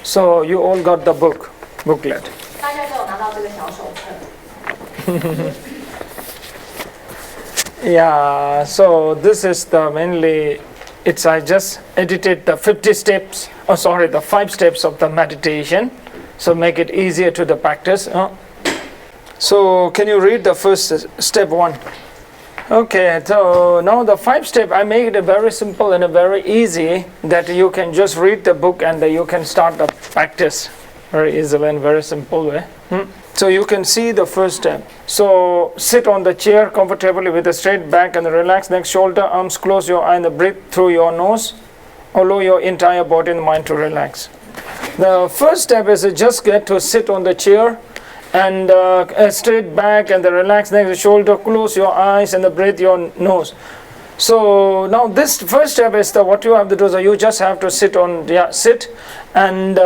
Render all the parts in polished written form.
So you all got the booklet. 大家都有拿到这个小手册。Yeah, so this is the mainly, I just edited the 50 steps, the 5 steps of the meditation, so make it easier to the practice. So can you read the first step 1? Okay, so now the 5 step, I make it very simple and very easy that you can just read the book and you can start the practice very easily and very simple way. So you can see the first step. So sit on the chair comfortably with a straight back and relax neck, shoulder, arms, close your eye and breathe through your nose. Allow your entire body and mind to relax. The first step is just get to sit on the chair and straight back and relax neck, shoulder, close your eyes and breathe your nose. So now this first step is what you have to do is you just have to sit and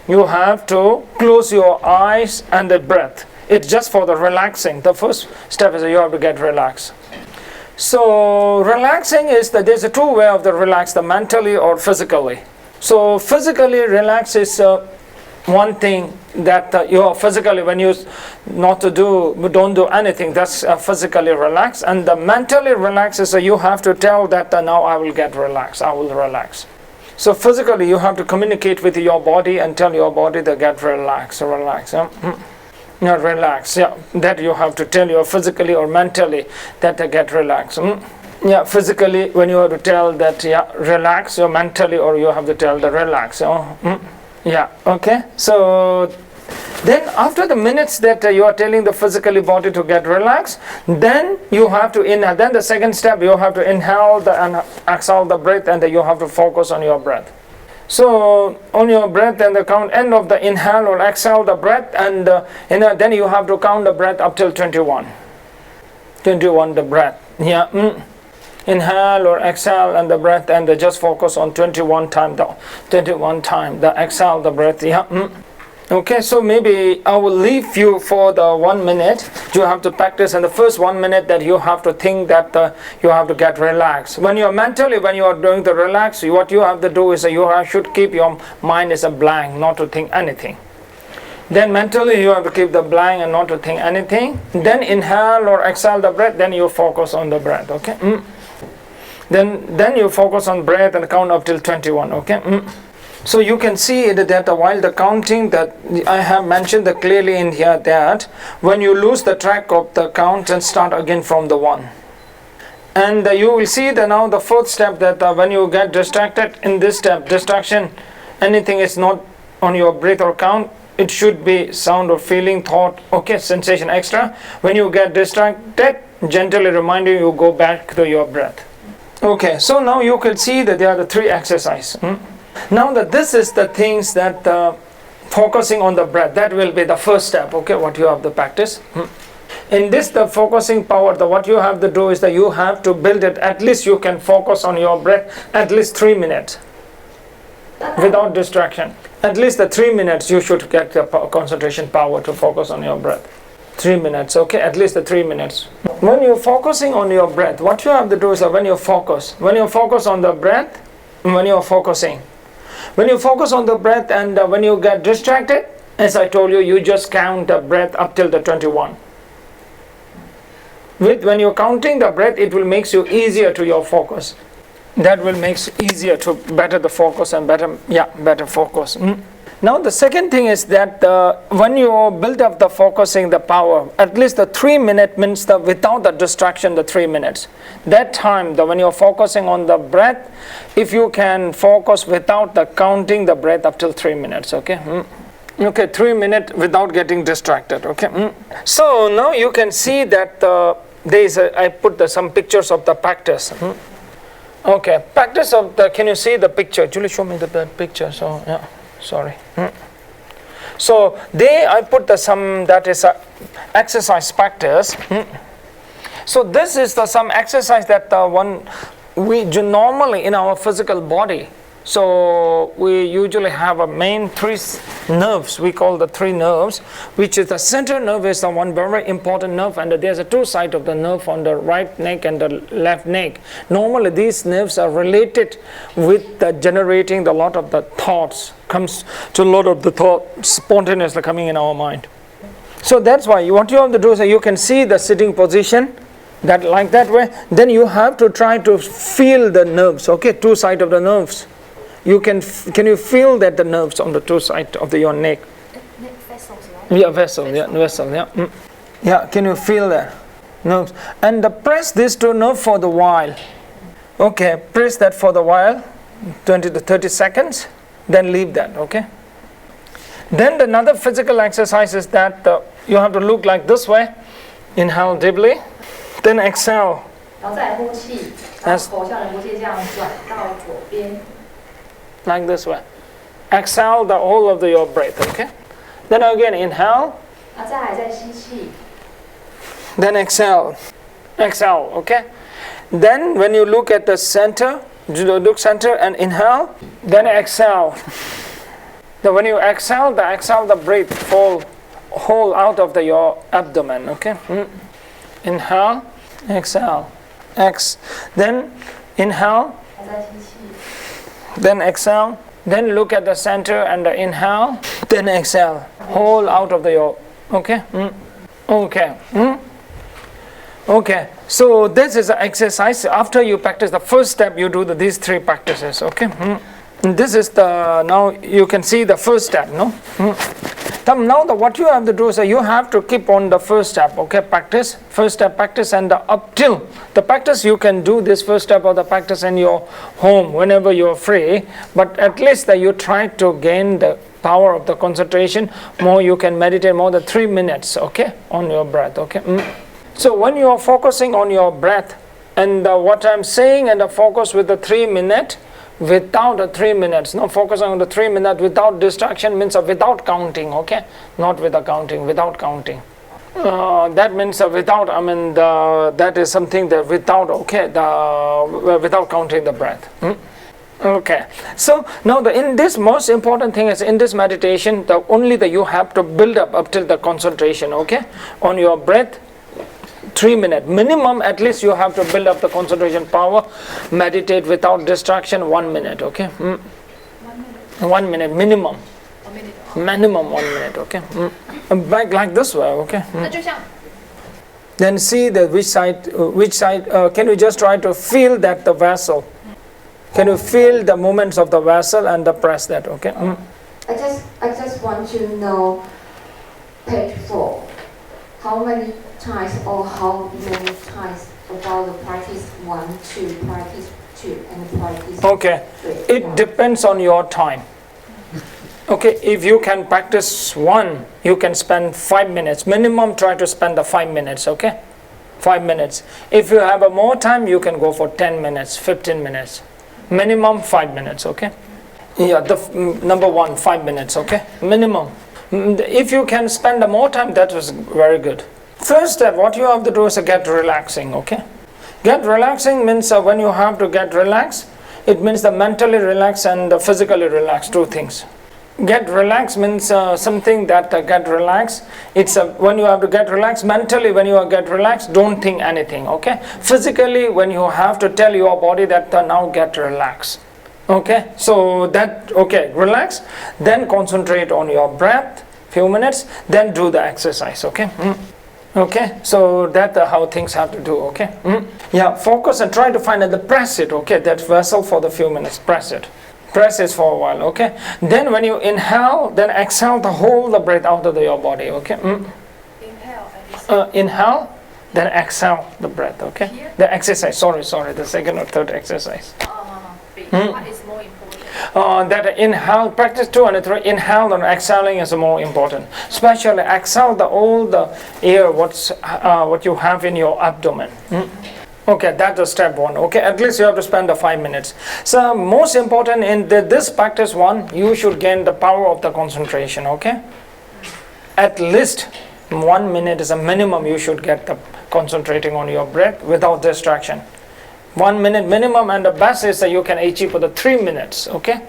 you have to close your eyes and the breath. It's just for the relaxing. The first step is you have to get relaxed. So relaxing is that there's a 2 way of the relax, the mentally or physically. So physically relax is one thing that you are physically when you don't do anything, that's physically relaxed. And the mentally relax is you have to tell that now I will get relaxed, I will relax. So physically you have to communicate with your body and tell your body to get relaxed, relax. Relax. Yeah, that you have to tell you physically or mentally that to get relaxed. Yeah, physically when you have to tell that relax, or mentally or you have to tell the relax. Yeah, okay. So then after the minutes that you are telling the physically body to get relaxed, then you have to inhale. Then the second step, you have to inhale and exhale the breath, and you have to focus on your breath. So on your breath and the count end of the inhale or exhale the breath, and then you have to count the breath up till 21. 21 the breath. Yeah. Inhale or exhale and the breath, and just focus on 21 time the exhale the breath. Yeah. Okay, so maybe I will leave you for the 1 minute. You have to practice, and the first 1 minute that you have to think that you have to get relaxed. When you are doing the relax, what you have to do is you should keep your mind as a blank, not to think anything. Then mentally you have to keep the blank and not to think anything. Then inhale or exhale the breath, then you focus on the breath, okay? Then you focus on breath and count up till 21, okay? So you can see that while the counting that I have mentioned clearly in here that when you lose the track of the count and start again from the 1. And you will see that now the 4th step that when you get distracted in this step, distraction, anything is not on your breath or count, it should be sound or feeling, thought, okay, sensation extra. When you get distracted, gently remind you go back to your breath. Okay, so now you can see that there are the 3 exercises. Now that this is the things that focusing on the breath, that will be the first step, okay, what you have to practice. In this, the focusing power, what you have to do is that you have to build it, at least you can focus on your breath at least 3 minutes without distraction. At least the 3 minutes you should get the concentration power to focus on your breath. 3 minutes, okay, at least the 3 minutes. When you're focusing on your breath, what you have to do is that when you focus on the breath, when you're focusing, when you focus on the breath and when you get distracted, as I told you, you just count the breath up till the 21. When you're counting the breath, it will make you easier to your focus. That will make it easier to better the focus and better focus. Now the second thing is that when you build up the focusing, the power, at least the 3 minute means without the distraction, the 3 minutes. That time, when you're focusing on the breath, if you can focus without the counting the breath up till 3 minutes, okay? Okay, 3 minutes without getting distracted, okay? So now you can see that I put some pictures of the practice. Okay, practice of can you see the picture? Julie, show me the picture, so yeah. Sorry. So I put some that is exercise practice. So this is some exercise that one we do normally in our physical body. So we usually have a main 3 nerves, we call the three nerves, which is the center nerve is the one very important nerve, and there's a two sides of the nerve on the right neck and the left neck. Normally these nerves are related with the generating the lot of the thoughts, comes to a lot of the thought spontaneously coming in our mind. So that's why what you have to do is you can see the sitting position, that like that way, then you have to try to feel the nerves, okay, two sides of the nerves. You can you feel that the nerves on the two sides of your neck? Neck vessels, right? Yeah, vessel, yeah. Yeah, can you feel that? Nerves. And press these two nerves for the while. Okay, press that for the while, 20 to 30 seconds, then leave that, okay? Then another physical exercise is that you have to look like this way. Inhale deeply, then exhale. 然后再来呼气，然后口向人不界这样转到左边。 Like this way. Exhale the whole of your breath, okay? Then again inhale. 那再来再吸气。 Then exhale. Exhale, okay? Then when you look at the center, look center and inhale, then exhale. Then when you exhale the breath fall whole out of your abdomen, okay? Inhale, exhale. Then inhale. 再吸气。 Then exhale. Then look at the center and inhale. Then exhale. Whole out of your. Okay. Okay. Okay. So this is an exercise. After you practice the first step, you do these three practices. Okay. And this is the now you can see the first step. No. Now what you have to do is you have to keep on the first step, okay, practice, first step practice, and up till the practice you can do this first step of the practice in your home whenever you're free, but at least that you try to gain the power of the concentration more. You can meditate more than 3 minutes, okay, on your breath, okay. So when you are focusing on your breath and what I'm saying and the focus with the 3 minute, without the 3 minutes, no, focusing on the 3 minutes without distraction means without counting, okay, not with the counting, without counting. That means without, that is something that without, okay, without counting the breath. Okay, so now in this most important thing is in this meditation, only that you have to build up till the concentration, okay, on your breath. 3 minutes minimum, at least you have to build up the concentration power. Meditate without distraction 1 minute, okay. 1 minute minimum. Minimum 1 minute, okay. Back like this way, okay. 那就像 Then see the which side. Can you just try to feel that the vessel? Can you feel the movements of the vessel and press that, okay. I just want to know page 4. How many times or how many times about the practice 1, 2, practice 2, and practice Okay, 3? it depends on your time. Okay, if you can practice 1, you can spend 5 minutes. Minimum try to spend the 5 minutes, okay? 5 minutes. If you have more time, you can go for 10 minutes, 15 minutes. Minimum 5 minutes, okay? Yeah, number 1, 5 minutes, okay? Minimum. If you can spend more time, that was very good. First step, what you have to do is get relaxing, okay? Get relaxing means when you have to get relaxed, it means the mentally relaxed and the physically relaxed, two things. Get relaxed means something that get relaxed. It's when you have to get relaxed mentally. When you get relaxed, don't think anything, okay? Physically, when you have to tell your body that now get relaxed. Okay, so that, okay, relax, then concentrate on your breath, few minutes, then do the exercise, okay? Okay, so that's how things have to do, okay? Yeah, focus and try to find the press it, okay? That vessel for the few minutes, press it. Press it for a while, okay? Then when you inhale, then exhale the whole the breath out of your body, okay? Inhale, then exhale the breath, okay? Here? The exercise, sorry, the second or third exercise. What is more important? That inhale, practice 2 and 3, inhale and exhaling is more important. Especially exhale all the air what you have in your abdomen. Okay, that's the step 1. Okay, at least you have to spend the 5 minutes. So most important in this practice 1, you should gain the power of the concentration, okay? At least 1 minute is a minimum you should get the concentrating on your breath without distraction. 1 minute minimum, and the best is that you can achieve for the 3 minutes, okay?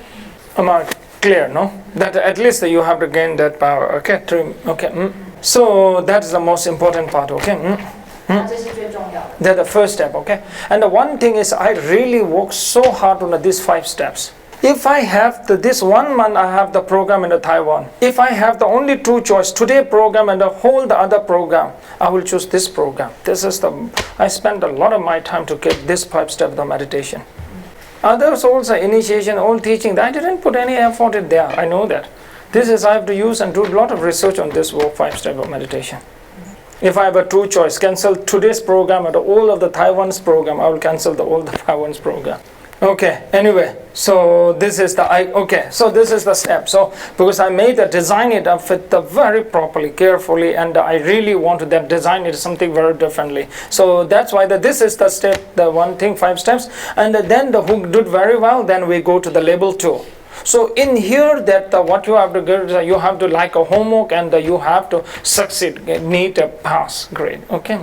Clear, no? That at least you have to gain that power. Okay, okay. So that's the most important part. Okay. 这是最重要的。 That's the first step. Okay. And the one thing is, I really work so hard on these 5 steps. If I have this 1 month, I have the program in the Taiwan. If I have the only 2 choice, today program and the whole the other program, I will choose this program. This is I spend a lot of my time to get this 5 step of the meditation. Others also initiation, all teaching, I didn't put any effort in there. I know that. This is I have to use and do a lot of research on this 5 step of meditation. If I have a 2 choice, cancel today's program and all of the Taiwan's program, I will cancel all the Taiwan's program. Okay, anyway, so this is this is the step. So because I made the design it up with the very properly, carefully, and I really wanted that design it something very differently. So that's why this is the step, the one thing, 5 steps, and then the who did very well, then we go to the level 2. So in here that what you have to do, you have to like a homework and you have to succeed, need a pass grade. Okay.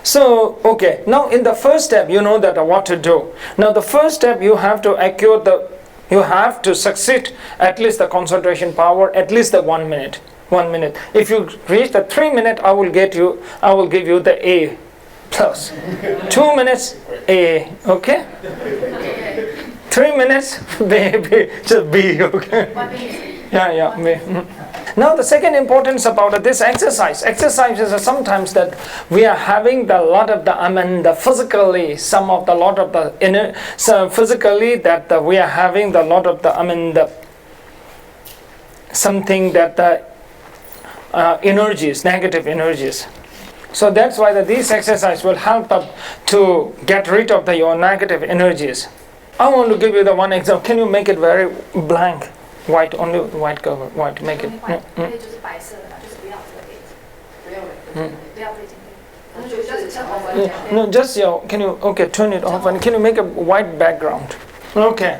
So, okay, now in the first step, you know that what to do. Now the first step, you have to you have to succeed at least the concentration power, at least the 1 minute. 1 minute. If you reach the 3 minute, I will give you the A plus. 2 minutes, A, okay? 3 minutes, B, just B, okay? Yeah, B. Now the second importance about this exercise is sometimes that we are having physically that we are having something that energies, negative energies. So that's why these exercises will help us to get rid of your negative energies. I want to give you the one example. Can you make it very blank? White, only white cover, white, make it. 就是白色的，就是不要这个杯子，不要背景杯。 No, just can you turn it off and can you make a white background? Okay.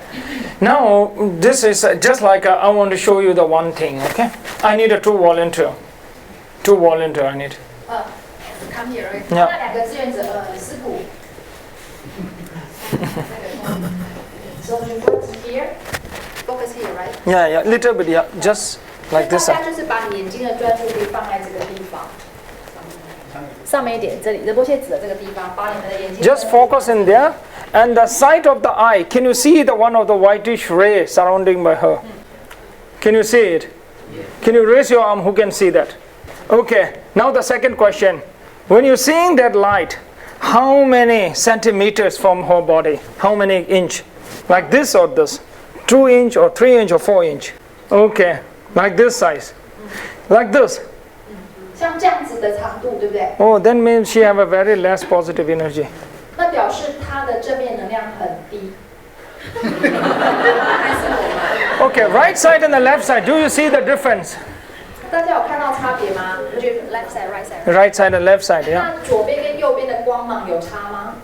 Now this is just like I want to show you the one thing. Okay. I need a 2 volunteer. 2 volunteer I need. Come here. Yeah. 那2个志愿者，师傅。So you focus here. Focus here, right? Yeah, little bit, yeah, just like this. 大家就是把你眼睛的专注力放在这个地方，上面一点，这里仁波切指的这个地方，把你们的眼睛。Just focus in there, and the side of the eye. Can you see the one of the whitish ray surrounding by her? Can you see it? Can you raise your arm? Who can see that? Okay. Now the second question: when you're seeing that light, how many centimeters from her body? How many inch? Like this or this? 2 inch or 3 inch or 4 inch? Okay, like this size, like this. 像这样子的长度，对不对？ Oh, then means she have a very less positive energy. 那表示她的正面能量很低。还是我们 Okay, right side and the left side. Do you see the difference? 大家有看到差别吗？就 left side, right side. Right side and left side, yeah. 那左边跟右边的光芒有差吗？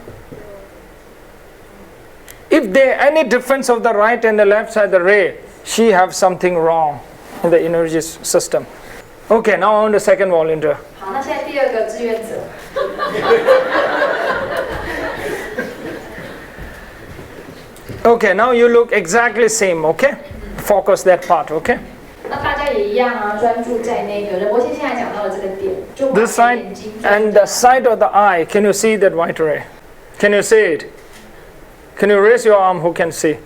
If there any difference of the right and the left side, the ray, she have something wrong in the energy system. Okay, now on the second volunteer. 好，那现在第2个志愿者。Okay, now you look exactly same, okay? Focus that part, okay? 那大家也一样啊，专注在那个仁波切现在讲到的这个点，就把 This side 眼睛专注 and the side of the eye, can you see that white ray? Can you see it? Can you raise your arm? Who can see?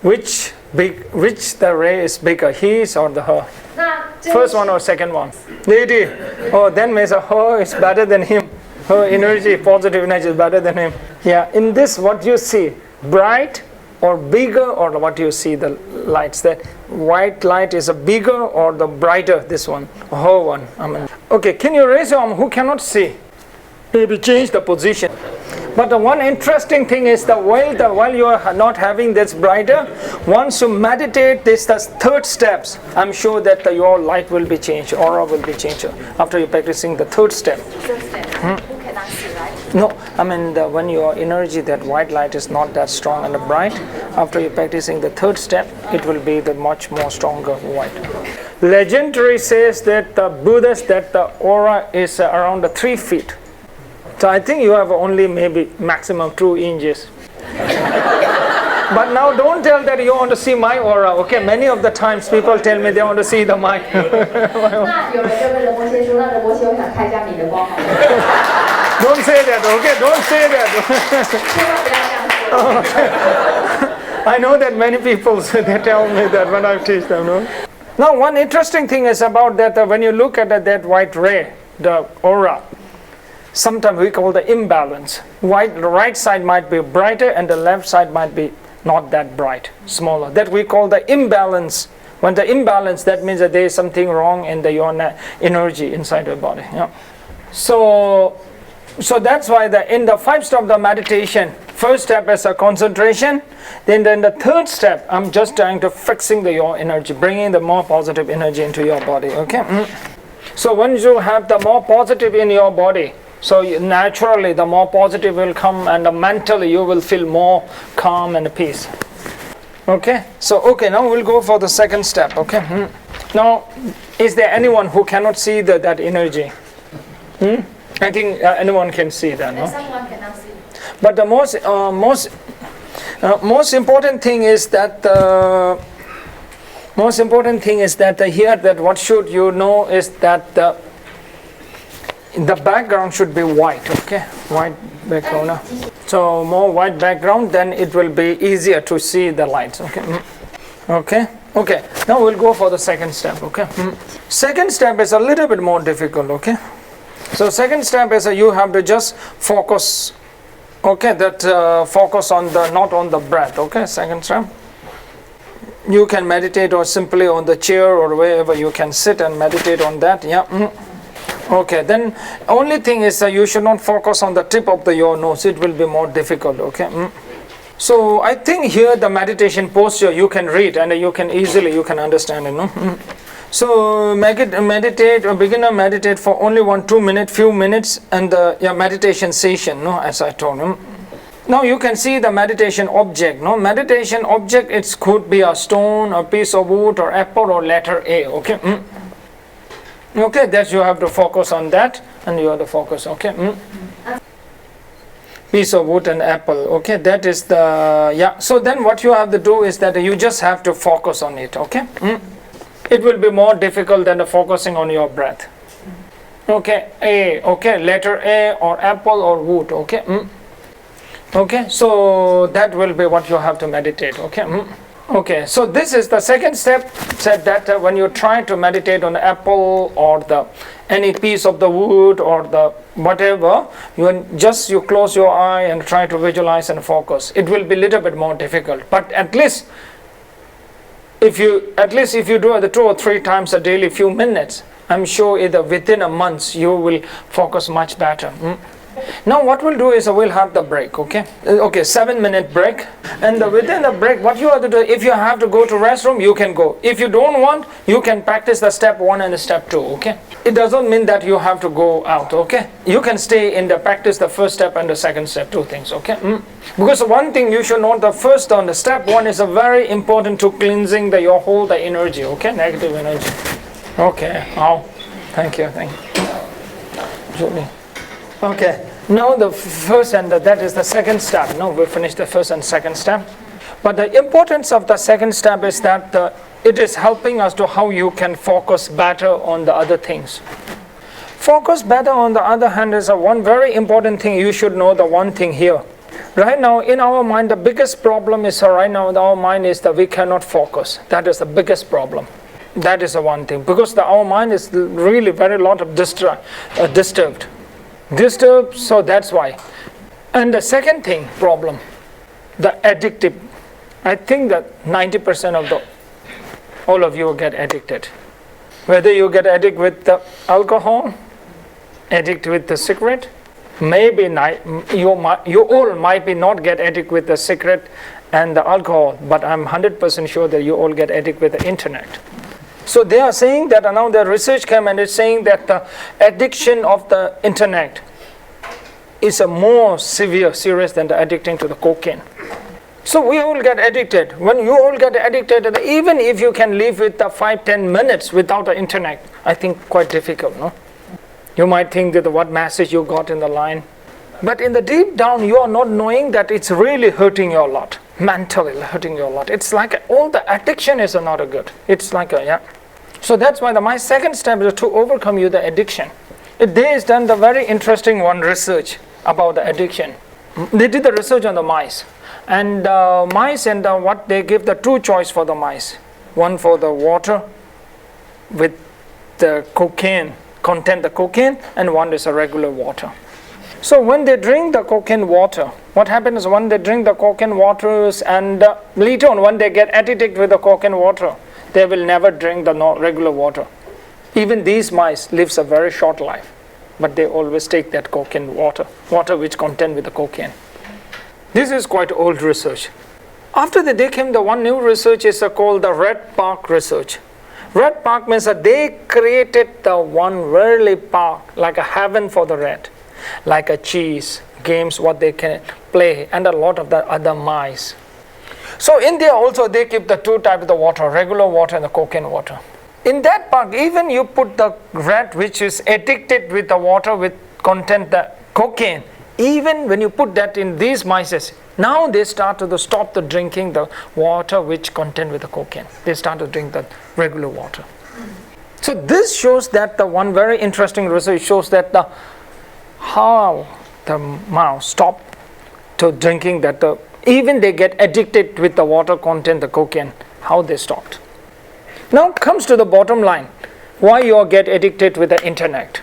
Which the ray is bigger, his or the her? 那这 First one or second one? Lady. Oh, then means her is better than him. Her energy, positive energy is better than him. Yeah. In this, what you see? Bright or bigger, or what you see the lights? That white light is a bigger or the brighter? This one, her one. Okay. Can you raise your arm? Who cannot see? Maybe change the position. But the one interesting thing is that while you are not having this brighter, once you meditate this the 3rd steps, I'm sure that your light will be changed, aura will be changed after you're practicing the 3rd step. Who cannot see, right? No, when your energy, that white light is not that strong and bright, after you're practicing the 3rd step, it will be the much more stronger white. Legendary says that the Buddhas, that the aura is around 3 feet. So I think you have only maybe maximum 2 inches. But now don't tell that you want to see my aura. Okay, many of the times people tell me they want to see the mic. 那有人就跟仁波切说，那仁波切，我想看一下你的光好吗？ Don't say that. Okay, don't say that. 千万不要这样说。 I know that many people they tell me that when I teach them. No? Now, one interesting thing is about that when you look at that white ray, the aura, sometimes we call the imbalance. The right side might be brighter and the left side might be not that bright, smaller. That we call the imbalance. When the imbalance, that means that there is something wrong in your energy inside your body. Yeah. So that's why in the 5 steps of the meditation, first step is a concentration. Then the third step, I'm just trying to fixing your energy, bringing the more positive energy into your body. Okay. So once you have the more positive in your body, so naturally the more positive will come, and mentally you will feel more calm and peace. Okay. So now we'll go for the second step. Okay. Now, is there anyone who cannot see that energy? I think anyone can see that. No? Someone cannot see. But the most important thing is that here that what should you know is that the background should be white. Okay, white background. So more white background, then it will be easier to see the lights. Okay. Now we'll go for the second step. Okay. Second step is a little bit more difficult. Okay. So second step is you have to just focus. Okay, focus on not on the breath. Okay, second step. You can meditate or simply on the chair or wherever you can sit and meditate on that. Yeah. Okay, then only thing is you should not focus on the tip of your nose. It will be more difficult. Okay. So I think here the meditation posture you can read and you can understand it. No. So beginner meditate for only 1-2 minutes, few minutes, and your meditation session. No, as I told him. Now you can see the meditation object. No, meditation object it could be a stone, a piece of wood, or apple, or letter A. Okay. Okay, that you have to focus on that, and you have to focus. Okay. Piece of wood and apple. Okay, that is the So then what you have to do is that you just have to focus on it. Okay. It will be more difficult than focusing on your breath. Okay, A. Okay, letter A or apple or wood. Okay. Okay, so that will be what you have to meditate. Okay. Okay, so this is the second step. Said that when you try to meditate on the apple or any piece of the wood or the whatever, you close your eye and try to visualize and focus. It will be a little bit more difficult, but at least if you do it 2 or 3 times a daily, few minutes, I'm sure either within a month you will focus much better. Now what we'll do is we'll have the break. Okay. 7-minute break, and within the break, what you have to do, if you have to go to restroom, you can go. If you don't want, you can practice the step 1 and the step 2. Okay. It doesn't mean that you have to go out. Okay. You can stay in the practice the first step and the second step, 2 things. Okay. Because one thing you should know, the first on the step 1 is a very important to cleansing your whole energy. Okay, negative energy. Okay. Thank you. Julie. Okay. Now the first and that is the second step. Now we finished the first and second step. But the importance of the second step is that it is helping us to how you can focus better on the other things. Focus better on the other hand is one very important thing. You should know the one thing here. Right now in our mind, the biggest problem is right now in our mind is that we cannot focus. That is the biggest problem. That is the one thing, because our mind is really very lot of disturbed, so that's why. And the second thing problem, the addictive. I think that 90% of all of you get addicted. Whether you get addicted with the alcohol, addicted with the cigarette, maybe you all might be not get addicted with the cigarette and the alcohol, but I'm 100% sure that you all get addicted with the internet. So they are saying that now the research came and it's saying that the addiction of the internet is a more serious than the addicting to the cocaine. So we all get addicted. When you all get addicted, even if you can live with the 5-10 minutes without the internet, I think quite difficult, no? You might think that what message you got in the line, but in the deep down you are not knowing that it's really hurting you a lot. mentally hurting you a lot. It's like all the addiction is not a good. It's like a, yeah. So that's why my second step is to overcome you the addiction. They has done the very interesting one research about the addiction. They did the research on the mice. And mice and what they give the two choice for the mice. One for the water with the cocaine, content the cocaine, and one is a regular water. So when they drink the cocaine water, what happens is when they drink the cocaine waters and later on when they get addicted with the cocaine water, they will never drink the regular water. Even these mice lives a very short life, but they always take that cocaine water which contain with the cocaine. This is quite old research. After that they came the one new research is called the red park research. Red park means that they created the one really park like a heaven for the rat. Like a cheese, games what they can play, and a lot of the other mice. So in there also they keep the two types of the water, regular water and the cocaine water. In that park, even you put the rat which is addicted with the water with content the cocaine, even when you put that in these mice, now they start to stop the drinking the water which contain with the cocaine. They start to drink the regular water. So this shows that the one very interesting research shows that the how the mouse stop to drinking that even they get addicted with the water content the cocaine, how they stopped. Now comes to the bottom line, why you get addicted with the internet.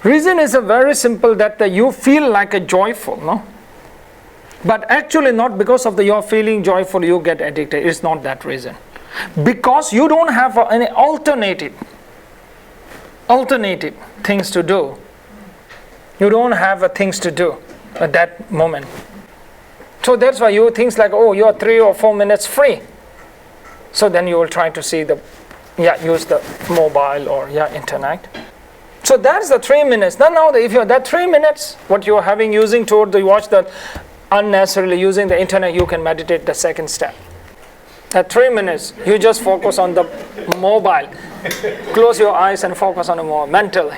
Reason is a very simple that you feel like a joyful, no? But actually not because of the you're feeling joyful you get addicted. It's not that reason. Because you don't have any alternative things to do. You don't have things to do at that moment. So that's why you think like, oh, you are 3 or 4 minutes free. So then you will try to see use the mobile or internet. So that's the 3 minutes. Now if you're that 3 minutes, what you're having using toward the watch that unnecessarily using the internet, you can meditate the second step. At 3 minutes, you just focus on the mobile. Close your eyes and focus on the mobile mentally.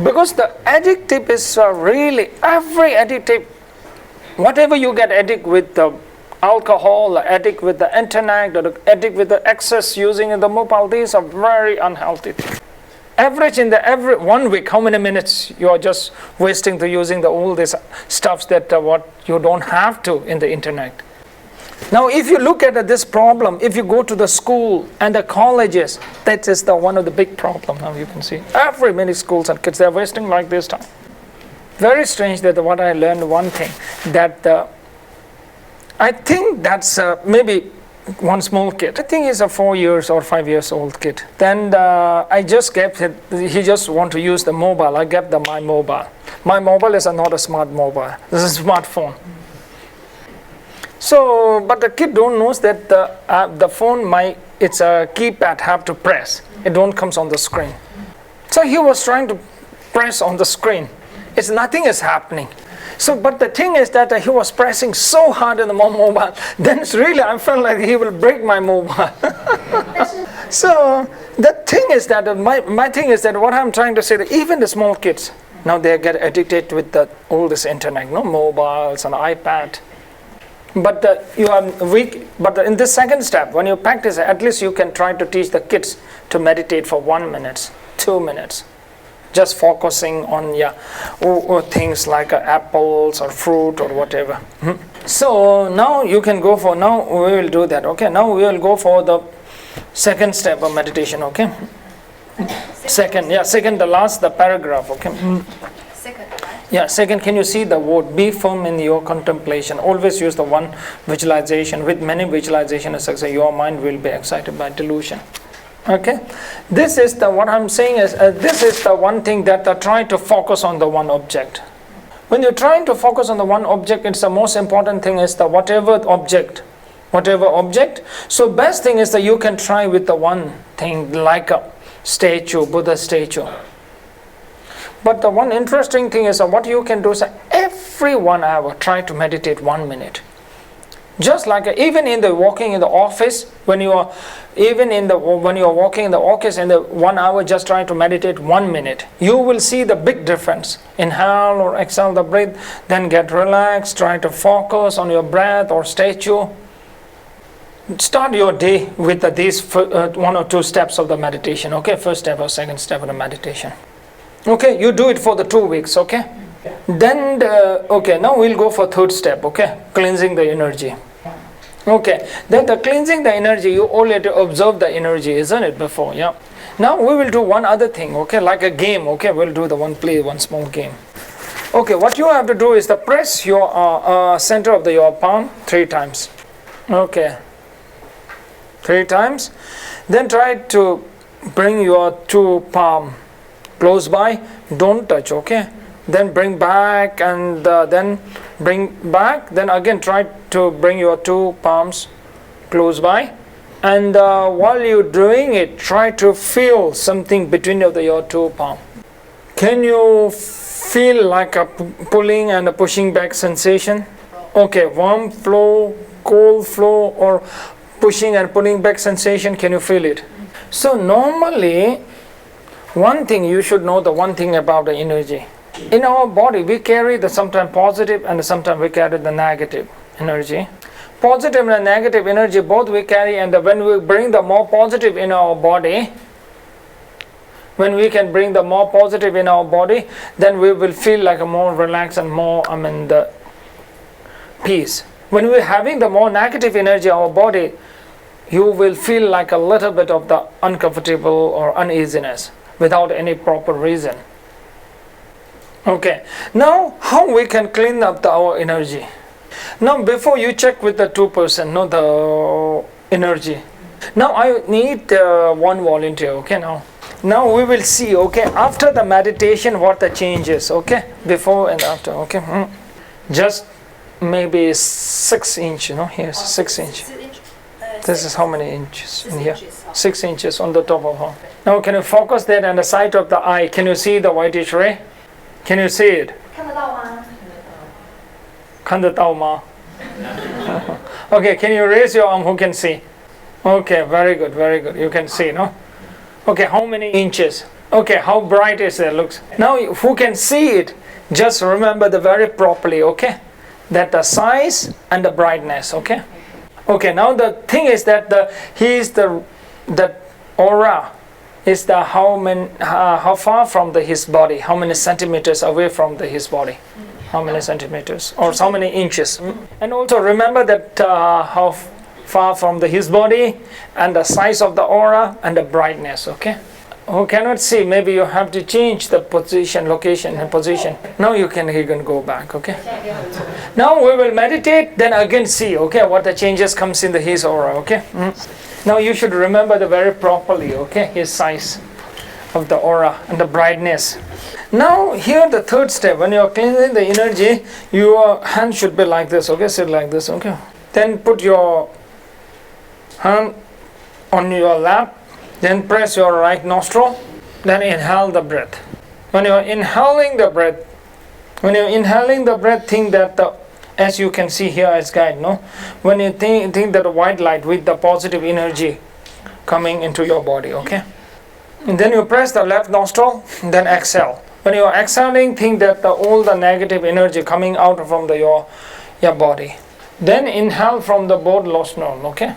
Because the addictive is really, every addictive, whatever you get addicted with the alcohol, addict with the internet, or addict with the excess using in the mobile, these are very unhealthy things. Average in every 1 week, how many minutes you are just wasting to using all these stuffs that what you don't have to in the internet. Now if you look at this problem, if you go to the school and the colleges, that is one of the big problem. Now you can see every many schools and kids, they are wasting like this time. Very strange that what I learned one thing, that I think that's maybe one small kid. I think he's a 4 years or 5 years old kid. Then I just kept it, he just want to use the mobile. I kept my mobile. My mobile is not a smart mobile, this is a smartphone. So, but the kid don't knows that the phone, it's a keypad have to press. It don't comes on the screen. So he was trying to press on the screen. It's nothing is happening. So, but the thing is that he was pressing so hard in the mobile. Then it's really, I felt like he will break my mobile. So the thing is that my thing is that what I'm trying to say that even the small kids now they get addicted with all this internet, mobiles and iPad. But you are weak. But in this second step, when you practice, at least you can try to teach the kids to meditate for 1 minute, 2 minutes, just focusing on or things like apples or fruit or whatever. So now you can go for. Now we will do that. Okay. Now we will go for the second step of meditation. Okay. Second, the paragraph. Okay. Second, right? Yeah, second, can you see the word? Be firm in your contemplation. Always use the one visualization. With many visualization, your mind will be excited by delusion. Okay, this is what I'm saying is this is the one thing that try to focus on the one object. When you're trying to focus on the one object, it's the most important thing is the whatever object. So best thing is that you can try with the one thing like a statue, Buddha statue. But the one interesting thing is what you can do is every 1 hour try to meditate 1 minute. Just like even in the walking in the office, when you are walking in the office in the 1 hour, just try to meditate 1 minute. You will see the big difference. Inhale or exhale the breath, then get relaxed. Try to focus on your breath or statue. Start your day with these 1 or 2 steps of the meditation. Okay, first step or second step of the meditation. Okay, you do it for the 2 weeks. Okay, then now we'll go for third step. Okay, cleansing the energy. Okay, then the cleansing the energy, you already observed the energy, isn't it, before? Yeah. Now we will do one other thing, okay, like a game. Okay, we'll do one small game. Okay, what you have to do is to press your center of your palm 3 times. Okay, 3 times. Then try to bring your 2 palm close by. Don't touch. Okay. Then bring back and then bring back. Then again try to bring your 2 palms close by. And while you're doing it, try to feel something between your 2 palms. Can you feel like a pulling and a pushing back sensation? Okay, warm flow, cold flow, or pushing and pulling back sensation. Can you feel it? So normally, one thing you should know, the one thing about the energy. In our body, we carry the sometimes positive and sometimes we carry the negative energy. Positive and negative energy both we carry, and when we bring the more positive in our body, when we can bring the more positive in our body, then we will feel like a more relaxed and more, the peace. When we're having the more negative energy in our body, you will feel like a little bit of the uncomfortable or uneasiness without any proper reason. Okay, now how we can clean up our energy? Now before you check with the 2 person, the energy. Now I need 1 volunteer. Okay, now we will see. Okay, after the meditation, what the change is. Okay, before and after. Okay, just maybe 6 inch. Here's 6 inch. This is how many inches in here? 6 inches on the top of her. Now can you focus that on the side of the eye? Can you see the whitish ray? Can you see it? 看得到吗？看得到吗? Okay, can you raise your arm? Who can see? Okay, very good, very good. You can see, no? Okay, how many inches? Okay, how bright is it? Looks. Now, who can see it? Just remember the very properly. Okay, that the size and the brightness. Okay. Okay. Now the thing is that the aura is the how far from his body, how many centimeters away from his body, how many centimeters or how many inches. And also remember that how far from his body and the size of the aura and the brightness. Okay, who cannot see, maybe you have to change the position, location and position. Now he can go back. Okay, now we will meditate, then again see, okay, what the changes comes in his aura. Okay. Now you should remember the very properly, okay, his size of the aura and the brightness. Now here the third step, when you are cleansing the energy, your hand should be like this. Okay, sit like this. Okay, then put your hand on your lap, then press your right nostril, then inhale the breath. When you are inhaling the breath, think that as you can see here as guide, no? When you think that the white light with the positive energy coming into your body, okay? And then you press the left nostril, then exhale. When you are exhaling, think that all the negative energy coming out from your body. Then inhale from the both nostril, okay?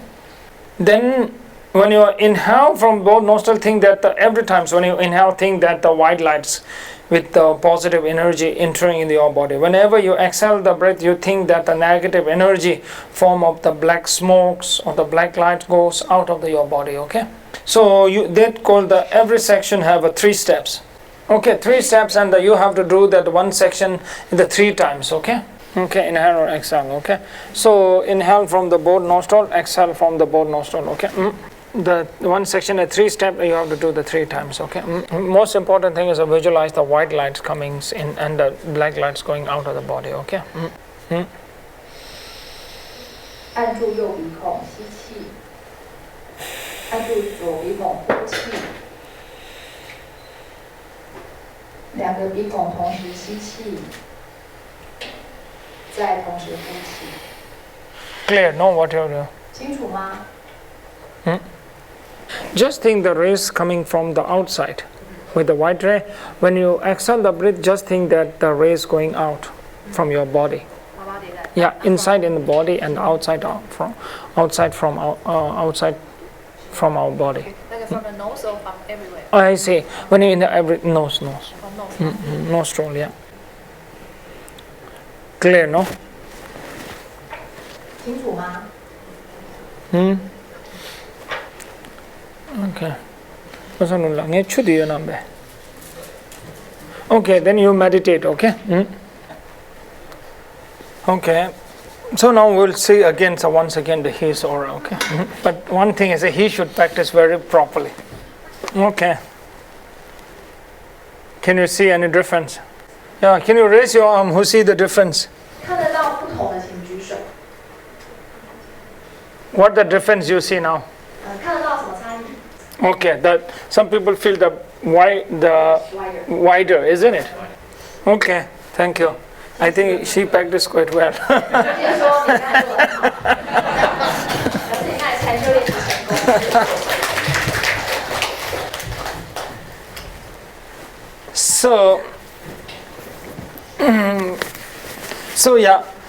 Then when you inhale from both nostrils, think that every time when you inhale, think that the white lights with the positive energy entering in your body. Whenever you exhale the breath, you think that the negative energy form of the black smokes or the black light goes out of your body. Okay, so that called every section have 3 steps. Okay, 3 steps, and you have to do that one section in the 3 times. Okay. Okay, inhale or exhale. Okay, so inhale from the both nostril, exhale from the both nostril. Okay. The one section, a 3 step, you have to do the 3 times. Okay. Most important thing is to visualize the white lights coming in and the black lights going out of the body. Okay. 按住右鼻孔吸气，按住左鼻孔呼气，2个鼻孔同时吸气，再同时呼气。clear, no, what you're doing. 清楚吗？ Just think the rays coming from the outside with the white ray. When you exhale the breath, just think that the rays going out from your body. Yeah, inside in the body and outside from our body. Like from the nose or from everywhere? I see. When you're in the nose. From nose. Nostril, yeah. Clear, no? 清楚吗？ Okay. Okay, then you meditate, okay? Okay. So now we'll see again, so once again the his aura, okay? But one thing is that he should practice very properly. Okay. Can you see any difference? Yeah, can you raise your arm? Who see the difference? 看得到不同的，请举手。 What the difference you see now? 看得到什么差异？ Okay, that some people feel the wider, isn't it? Okay, thank you. I think she practiced quite well. 就是说你看做得很好，表示你看禅修练习成功。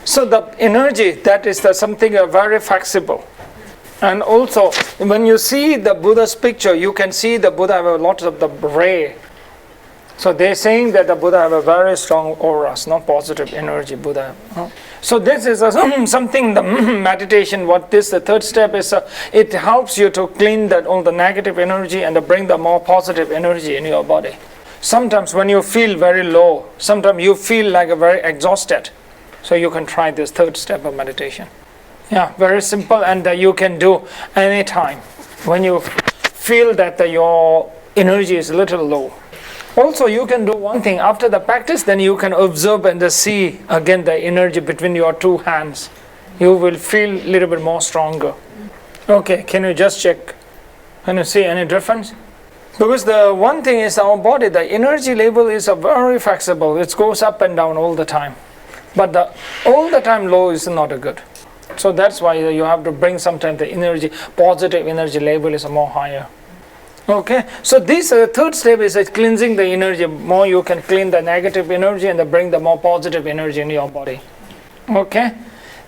So the energy, that is something very flexible. And also, when you see the Buddha's picture, you can see the Buddha have a lot of the ray. So they're saying that the Buddha have a very strong auras, not positive energy Buddha. So this is something, the meditation, the third step is, it helps you to clean all the negative energy and to bring the more positive energy in your body. Sometimes when you feel very low, sometimes you feel like very exhausted. So you can try this third step of meditation. Yeah, very simple, and you can do anytime when you feel that your energy is a little low. Also, you can do one thing after the practice, then you can observe and see again the energy between your two hands. You will feel a little bit more stronger. Okay, can you just check? Can you see any difference? Because the one thing is our body, the energy level is very flexible. It goes up and down all the time. But all the time low is not good. So that's why you have to bring sometimes the energy, positive energy level is more higher. Okay, so this third step is cleansing the energy. More you can clean the negative energy and bring the more positive energy in your body. Okay,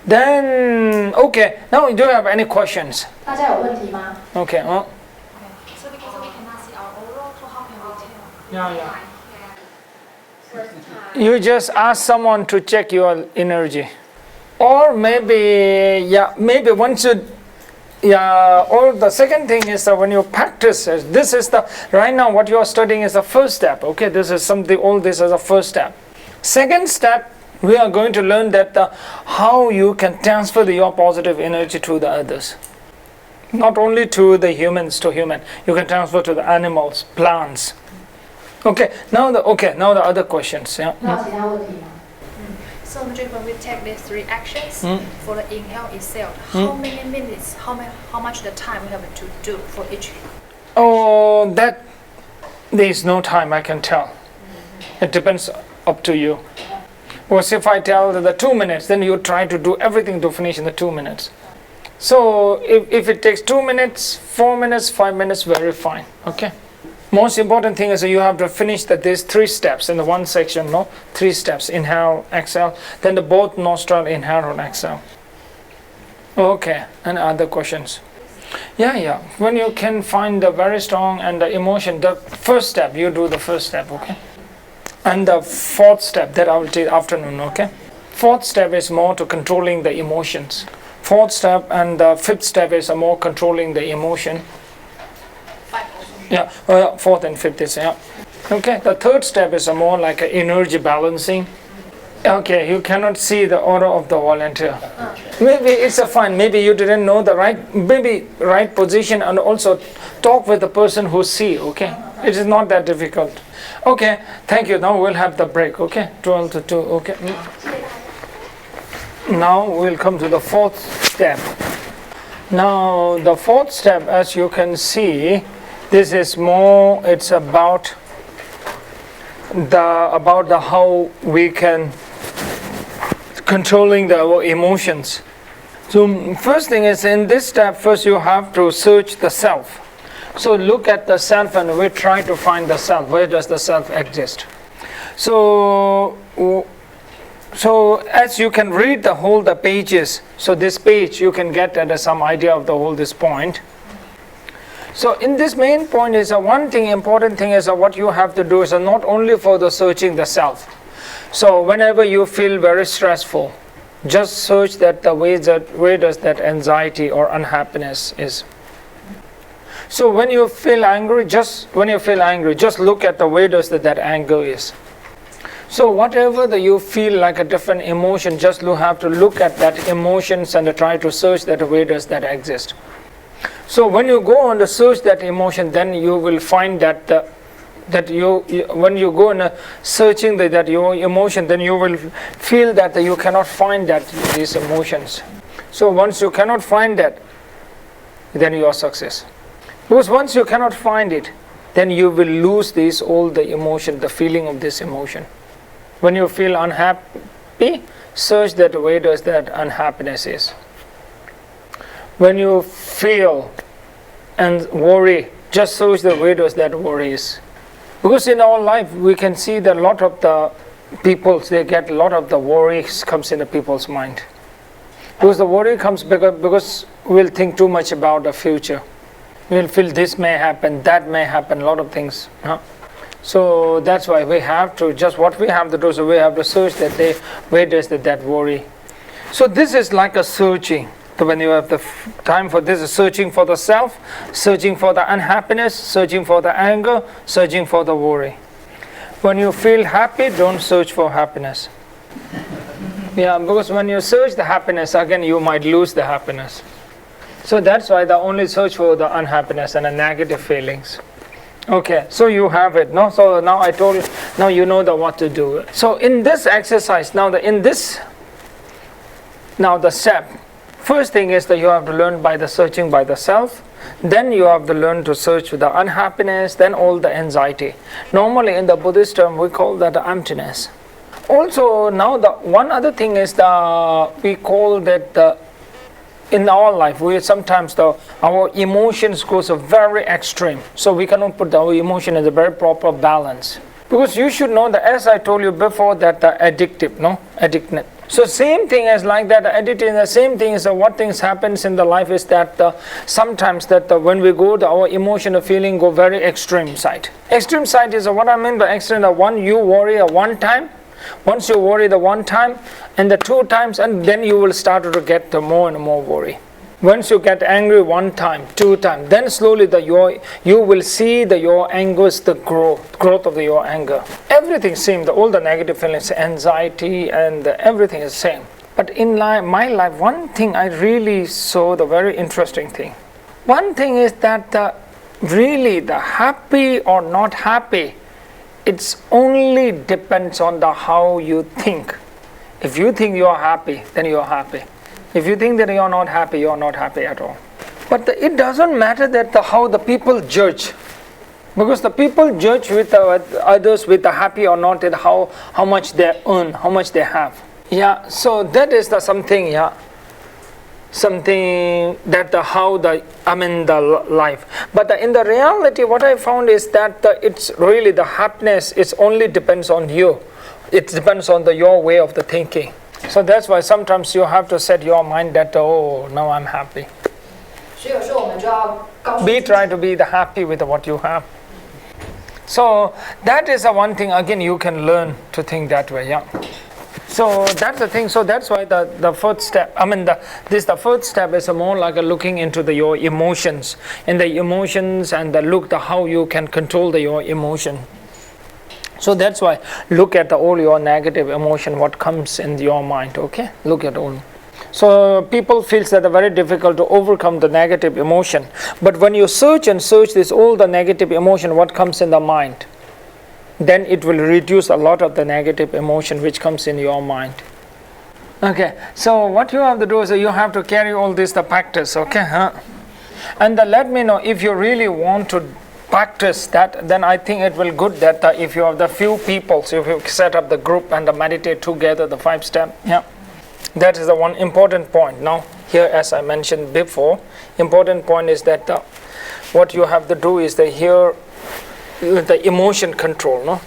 then okay. Now do you have any questions? 大家有问题吗？ Okay. So because we cannot see our aura, so how can we tell? Yeah. You just ask someone to check your energy. Or maybe once you, or the second thing is that when you practice, this is right now what you are studying is the first step, okay? This is something, all this is the first step. Second step, we are going to learn that how you can transfer your positive energy to the others. Not only to the humans, you can transfer to the animals, plants. Okay, now the other questions. Yeah. 那有其他问题吗？ So when we take these three actions for the inhale itself, how many minutes, how much the time we have to do for each? Oh, that there is no time I can tell. It depends up to you. Because if I tell the 2 minutes, then you try to do everything to finish in the 2 minutes. So if it takes 2 minutes, 4 minutes, 5 minutes, very fine. Okay. Most important thing is that you have to finish these 3 steps in the one section, no? 3 steps, inhale, exhale, then the both nostril, inhale and exhale. Okay, and other questions? Yeah. When you can find the very strong and the emotion, the first step, you do the first step, okay? And the fourth step, that I will take afternoon, okay? Fourth step is more to controlling the emotions. Fourth step and the fifth step is more controlling the emotion. Yeah, fourth and fifth is, yeah. Okay, the third step is more like energy balancing. Okay, you cannot see the aura of the volunteer. Maybe it's fine, maybe you didn't know the right position, and also talk with the person who see, okay? It is not that difficult. Okay, thank you. Now we'll have the break, okay? 12 to 2, okay? Now we'll come to the fourth step. Now the fourth step, as you can see, this is more, it's about how we can controlling our emotions. So first thing is, in this step, first you have to search the self. So look at the self and we try to find the self. Where does the self exist? So as you can read the pages, so this page you can get at some idea of the whole this point. So in this main point is one thing, important thing is what you have to do is not only for the searching the self. So whenever you feel very stressful, just search that where does that anxiety or unhappiness is. So when you feel angry, just look at where does that anger is. So whatever you feel like a different emotion, just have to look at that emotions and try to search that where does that exist. So when you go on to search that emotion, then you will find that when you go on searching that your emotion, then you will feel that you cannot find these emotions. So once you cannot find that, then you are success. Because once you cannot find it, then you will lose all the emotion, the feeling of this emotion. When you feel unhappy, search that where does that unhappiness is. When you feel and worry, just search the where does that worry is. Because in our life we can see that a lot of the people, they get a lot of the worries comes in the people's mind. Because the worry comes because we'll think too much about the future. We'll feel this may happen, that may happen, a lot of things. So that's why we have to, what we have to do, so we have to search where does that worry. So this is like a searching. So when you have the time for this, searching for the self, searching for the unhappiness, searching for the anger, searching for the worry. When you feel happy, don't search for happiness. Yeah, because when you search the happiness, again you might lose the happiness. So that's why the only search for the unhappiness and the negative feelings. Okay, so you have it, no? So now I told you, now you know what to do. So in this exercise, now the step, first thing is that you have to learn by the searching by the self. Then you have to learn to search for the unhappiness, then all the anxiety. Normally in the Buddhist term, we call that the emptiness. Also, now the one other thing is we call that in our life, we sometimes our emotions goes very extreme. So we cannot put our emotion in a very proper balance. Because you should know that, as I told you before, that the addictive. So same thing as like that, addictive, the same thing is what things happens in the life is that sometimes when we go, our emotional feeling go very extreme side. Extreme side is what I mean by extreme, one you worry one time. Once you worry the one time and the 2 times, and then you will start to get the more and more worry. Once you get angry 1 time, 2 times, then slowly you will see your anger is the growth of your anger. Everything same, all the negative feelings, anxiety and everything is same. But in my life, one thing I really saw the very interesting thing. One thing is that really the happy or not happy, it's only depends on how you think. If you think you are happy, then you are happy. If you think that you are not happy at all. But it doesn't matter that how the people judge. Because the people judge with others with the happy or not, and how much they earn, how much they have. Yeah, so that is something, yeah. Something that the life. But in the reality, what I found is that it's really the happiness, it only depends on you. It depends on your way of the thinking. So that's why sometimes you have to set your mind that, oh, now I'm happy. Try to be happy with what you have. So that is the one thing, again, you can learn to think that way, yeah. So that's the thing. So that's why the first step, the first step is more like looking into your emotions, and the emotions and how you can control your emotion. So that's why look at all your negative emotion, what comes in your mind. Okay, look at all. So people feels that it's very difficult to overcome the negative emotion. But when you search all the negative emotion, what comes in the mind, then it will reduce a lot of the negative emotion which comes in your mind. Okay, so what you have to do is you have to carry all this the practice, okay? And let me know if you really want to practice that, then I think it will good that if you have the few people, so if you set up the group and meditate together, the 5 step, yeah. That is the one important point. Now here, as I mentioned before, important point is that what you have to do is here the emotion control, no?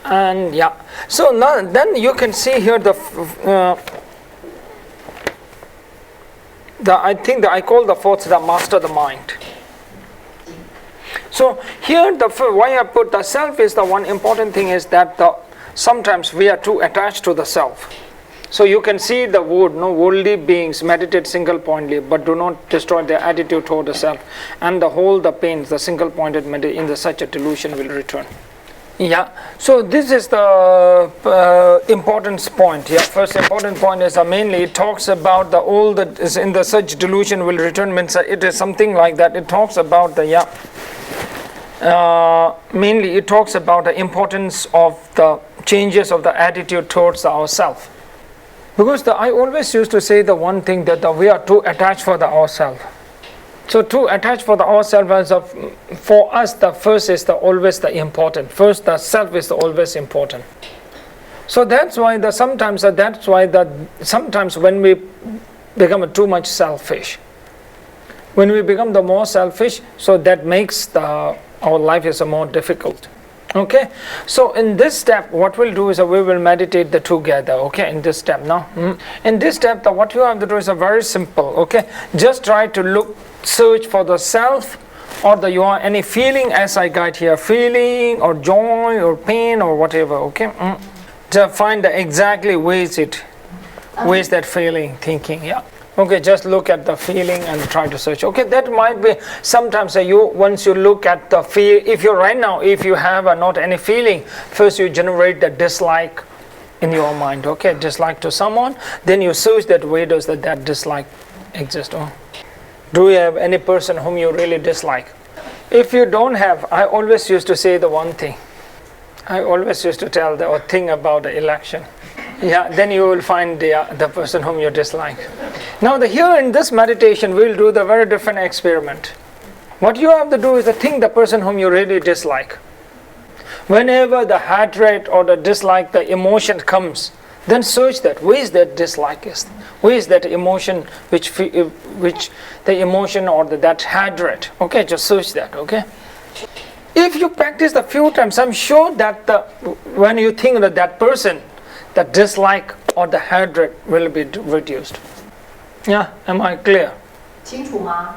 And yeah, so now then you can see here I think that I call the fourth the master the mind. So here why I put the self is the one important thing is that sometimes we are too attached to the self. So you can see the word, no, worldly beings meditate single pointedly, but do not destroy their attitude toward the self, and the pains, the single pointed meditation in such a delusion will return. Yeah, so this is the importance point. Yeah, first important point is mainly it talks about the all that is in the such delusion will return, means it is something like that. It talks about the mainly it talks about the importance of the changes of the attitude towards ourself. Because I always used to say the one thing that we are too attached for ourselves. So too attached for ourselves, for us the first is always the important. First the self is always important. So that's why sometimes when we become too much selfish, when we become the more selfish, so that makes our life is more difficult. Okay, so in this step what we'll do is we will meditate together. Okay, in this step now, in this step what you have to do is very simple. Okay, just try to search for the self, or you are any feeling as I guide here, feeling or joy or pain or whatever. Okay, to find exactly where is that feeling, thinking. Yeah. Okay, just look at the feeling and try to search. Okay, that might be sometimes once you look at the feel, if you have not any feeling, first you generate the dislike in your mind. Okay, dislike to someone, then you search that where does that dislike exist. Do you have any person whom you really dislike? If you don't have, I always used to say the one thing. I always used to tell the thing about the election. Yeah, then you will find the person whom you dislike. Now here in this meditation we'll do the very different experiment. What you have to do is think the person whom you really dislike. Whenever the hatred or the dislike, the emotion comes, then search that where is that dislike is, where is that emotion which the emotion or that hatred. Okay, just search that. Okay, if you practice a few times, I'm sure that when you think of that person, the dislike or the hatred will be reduced. Yeah, am I clear? 清楚吗?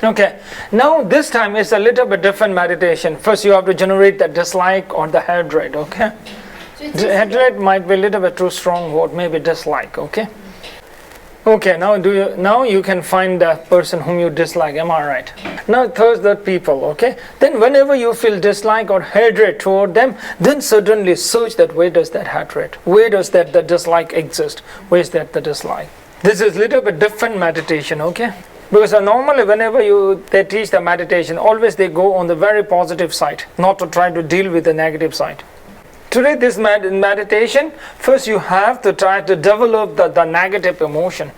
Okay, now this time is a little bit different meditation. First you have to generate the dislike or the hatred. Okay, hatred might be a little bit too strong word, maybe dislike. Okay. Okay, now you can find the person whom you dislike. Am I right? Now third people. Okay, then whenever you feel dislike or hatred toward them, then certainly search that where does that hatred, where does the dislike exist, where is that the dislike. This is little bit different meditation. Okay, because normally whenever they teach the meditation, always they go on the very positive side, not to try to deal with the negative side. Today this meditation, first you have to try to develop the negative emotion.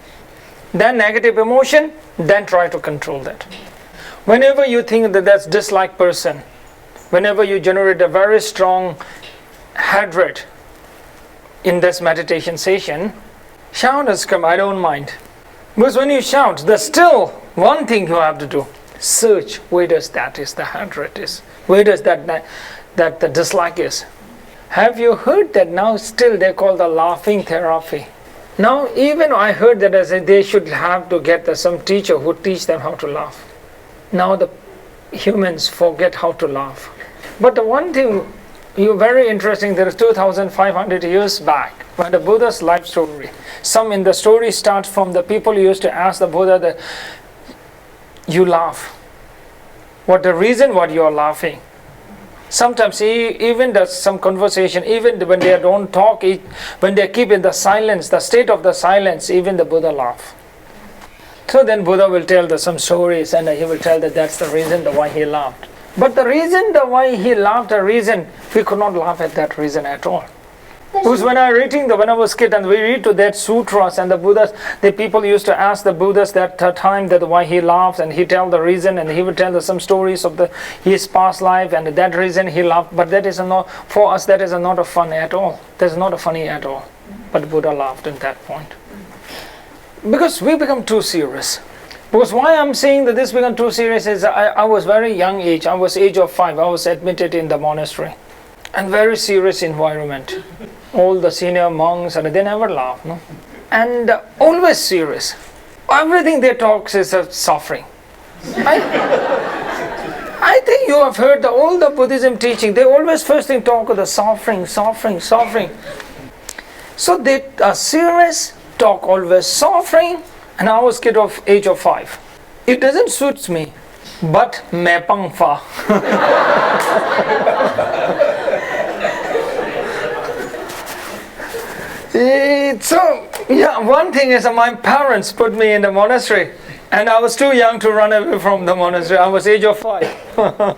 Then negative emotion, then try to control that. Whenever you think that that's dislike person, whenever you generate a very strong hatred in this meditation session, shout as come, I don't mind. Because when you shout, there's still one thing you have to do. Search where does that is the hatred is, where does that the dislike is. Have you heard that now still they call the laughing therapy? Now even I heard that as they should have to get some teacher who teach them how to laugh. Now the humans forget how to laugh. But the one thing very interesting, there is 2,500 years back when the Buddha's life story. Some in the story starts from the people used to ask the Buddha that you laugh. What the reason what you are laughing? Sometimes even there's some conversation, even when they don't talk, when they keep in the silence, the state of the silence, even the Buddha laugh. So then Buddha will tell some stories and he will tell that that's the reason why he laughed. But the reason why he laughed, we could not laugh at that reason at all. Because when I was kid and we read to that sutras and the people used to ask the Buddhas that time that why he laughs, and he tell the reason, and he would tell some stories of his past life and that reason he laughed. But that is not, for us that is not a fun at all. That's not a funny at all. But Buddha laughed at that point. Because we become too serious. Because why I'm saying that this become too serious is I was very young age. I was age of 5. I was admitted in the monastery. And very serious environment. All the senior monks, and they never laugh. No? And always serious. Everything they talk is suffering. I think you have heard all the Buddhism teaching. They always first thing talk of the suffering. So they are serious, talk always suffering, and I was kid of age of 5. It doesn't suit me, but me pang fa. So yeah, one thing is my parents put me in the monastery. And I was too young to run away from the monastery. I was age of 5.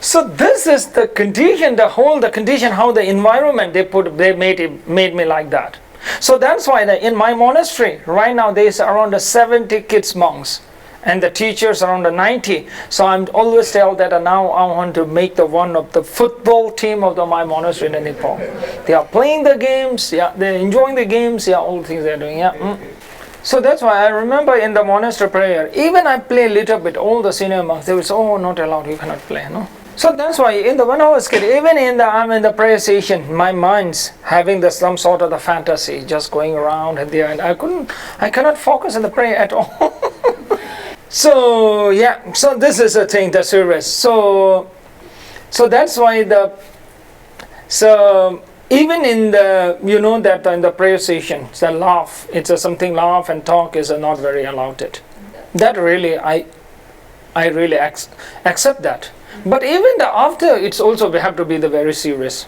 So this is the condition, the condition, how the environment they made me like that. So that's why in my monastery, right now there is around 70 kids monks. And the teachers around 90. So I'm always tell that now I want to make one of the football team of my monastery in Nepal. They are playing the games, yeah, they're enjoying the games, yeah, all the things they're doing, yeah. So that's why I remember in the monastery prayer, even I play a little bit, all the senior monks, they will say, oh, not allowed, you cannot play, no? So that's why when I was kid, even I'm in the prayer station, my mind's having some sort of the fantasy, just going around and there, and I cannot focus on the prayer at all. So yeah, so this is a thing that's serious. So that's why even in the, that in the prayer session, the laugh, something laugh and talk is not very allowed. That really, I really accept that. But even after, it's also we have to be very serious.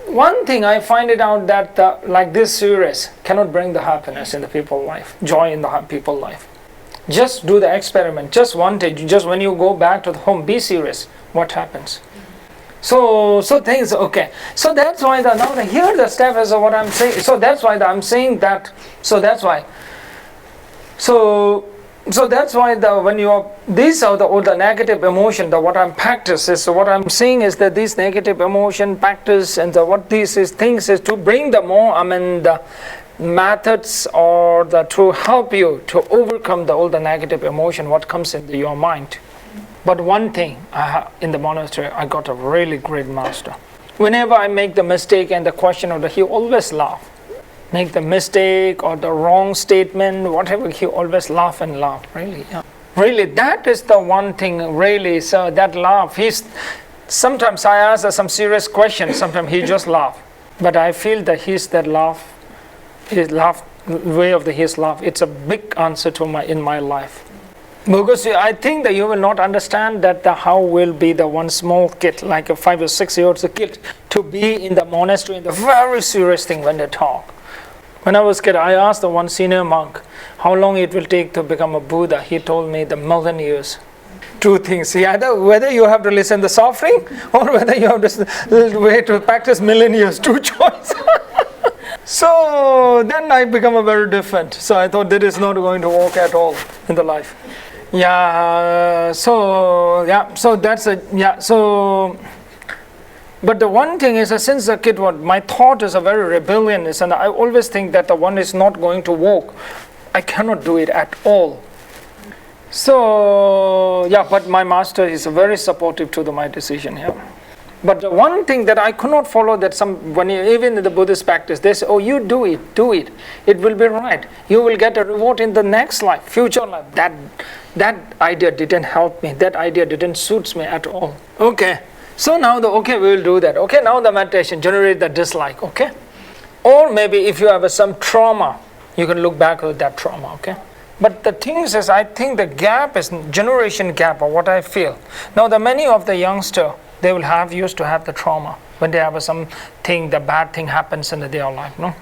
One thing I find it out that like this serious cannot bring the happiness in the people's life, joy in the people's life. Just do the experiment, just when you go back to the home, be serious, what happens? So things, okay. So that's why here the step is what I'm saying. So that's why I'm saying that. So that's why. So that's why these are all the negative emotion. What I'm practice is, so what I'm saying is that these negative emotion practice and what these things is to bring the more, the methods or to help you to overcome all the negative emotion what comes into your mind. But one thing, in the monastery, I got a really great master. Whenever I make the mistake and the question he always laugh. Make the mistake or the wrong statement, whatever, he always laugh and laugh. Really, yeah. Really, that is the one thing. Really, so that laugh. Sometimes I ask some serious questions. Sometimes he just laugh. But I feel that his laugh, way of his laugh. It's a big answer in my life. Because I think that you will not understand that how will be the one small kid, like a 5 or 6 year old kid, to be in the monastery, the very serious thing when they talk. When I was a kid, I asked the one senior monk, how long it will take to become a Buddha. He told me the 1,000,000 years. 2 things, either whether you have to listen to suffering or whether you have to wait to practice 1,000,000 years, 2 choices. So then I become a very different. So I thought that is not going to work at all in the life. Yeah, so that's but the one thing is, since the kid, my thought is a very rebellious, and I always think that the one is not going to work. I cannot do it at all. So yeah, but my master is very supportive to my decision here. But the one thing that I could not follow, that even in the Buddhist practice, they say, oh, you do it, it will be right. You will get a reward in the next life, future life. That idea didn't help me. That idea didn't suit me at all. Okay, so now we will do that. Okay, now the meditation, generate the dislike, okay? Or maybe if you have some trauma, you can look back at that trauma, okay? But the thing is, I think the gap is generation gap, or what I feel. Now many of the youngsters, they will used to have the trauma when they have something, the bad thing happens in their life. No,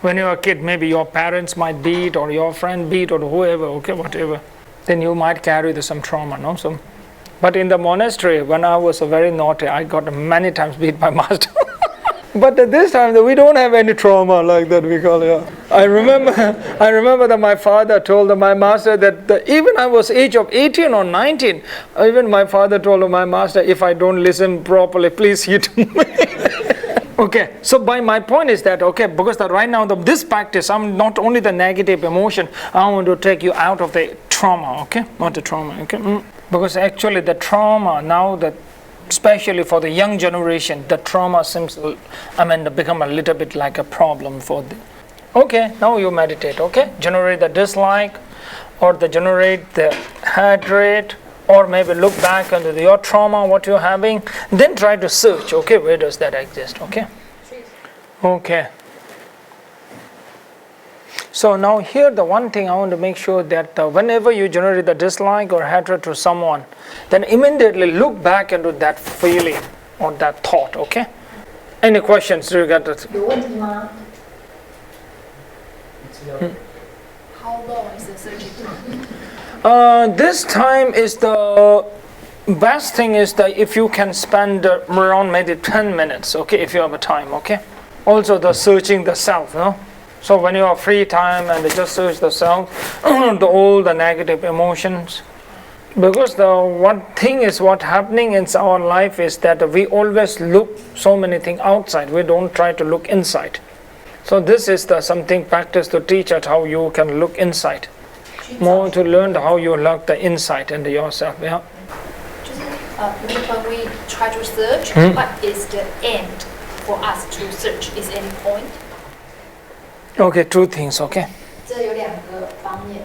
when you're a kid, maybe your parents might beat or your friend beat or whoever. Okay, whatever. Then you might carry some trauma. No, but in the monastery, when I was very naughty, I got many times beat by master. But at this time, we don't have any trauma like that. We call it. I remember that my father told my master that even I was age of 18 or 19, even my father told my master, if I don't listen properly, please hit me. Okay, so my point is that, okay, because right now this practice, I'm not only the negative emotion, I want to take you out of the trauma, okay, not the trauma, okay, because actually the trauma now, that especially for the young generation, the trauma seems, to become a little bit like a problem for them. Okay, now you meditate, okay, generate the dislike, or generate the hatred, or maybe look back into your trauma, what you're having, then try to search, okay, where does that exist, okay? Okay. So now here the one thing I want to make sure that whenever you generate the dislike or hatred to someone, then immediately look back into that feeling or that thought, okay? Any questions regarding that? 有问题吗？ How long is the searching time? This time is the best thing is that if you can spend around maybe 10 minutes, okay, if you have a time, okay. Also the searching the self, no? So when you have free time and just search the self, all the negative emotions. Because the one thing is what happening in our life is that we always look so many things outside. We don't try to look inside. So this is the something practice to teach us how you can look inside. More to learn how you look the inside into yourself. Yeah. When we try to search, what is the end for us to search? Is any point? Okay, two things. Okay. 这有两个方面。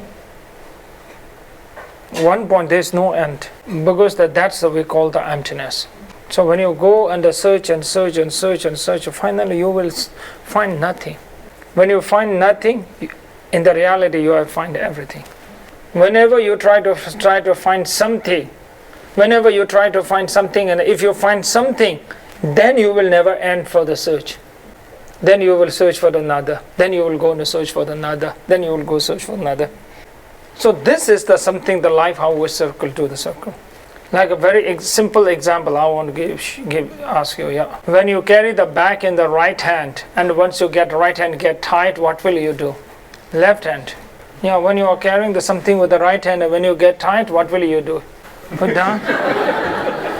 One point, there is no end, because that's what we call the emptiness. So when you go and search and search and search and search, finally you will find nothing. When you find nothing, in the reality you will find everything. Whenever you try to find something, whenever you try to find something, and if you find something, then you will never end for the search. Then you will search for another. Then you will go and search for another. Then you will go search for another. So this is the something, the life how we circle to the circle. Like a very simple example I want to ask you. Yeah. When you carry the bag in the right hand, and once you get right hand get tight, what will you do? Left hand. Yeah. When you are carrying something with the right hand, and when you get tight, what will you do? Put down.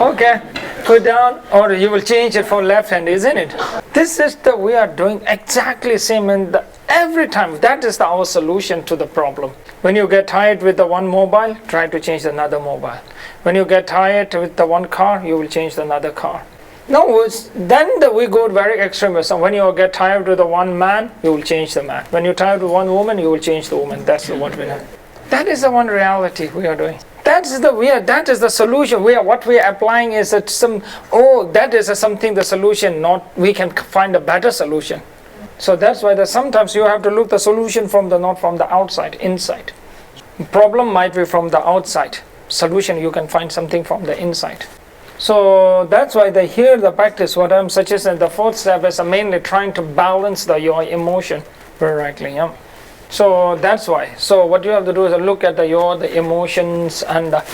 Okay. Put down, or you will change it for left hand, isn't it? This is the we are doing exactly same in every time. That is our solution to the problem. When you get tired with the one mobile, try to change another mobile. When you get tired with the one car, you will change another car. No, then we go very extreme. So when you get tired with the one man, you will change the man. When you're tired with one woman, you will change the woman. That's what we have. That is the one reality we are doing. That is the solution. What we are applying is that that is something the solution. Not we can find a better solution. So that's why sometimes you have to look the solution not from the outside, inside. Problem might be from the outside. Solution you can find something from the inside. So that's why here the practice. What I'm suggesting, the fourth step is mainly trying to balance your emotion correctly. Yeah. So that's why. So what you have to do is look at the emotions and the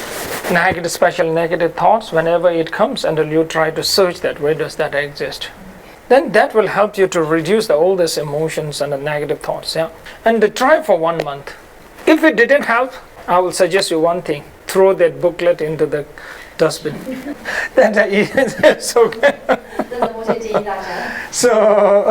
negative thoughts whenever it comes, and you try to search that where does that exist. Then that will help you to reduce all these emotions and the negative thoughts. Yeah, and try for 1 month. If it didn't help, I will suggest you one thing: throw that booklet into the dustbin. That's okay. So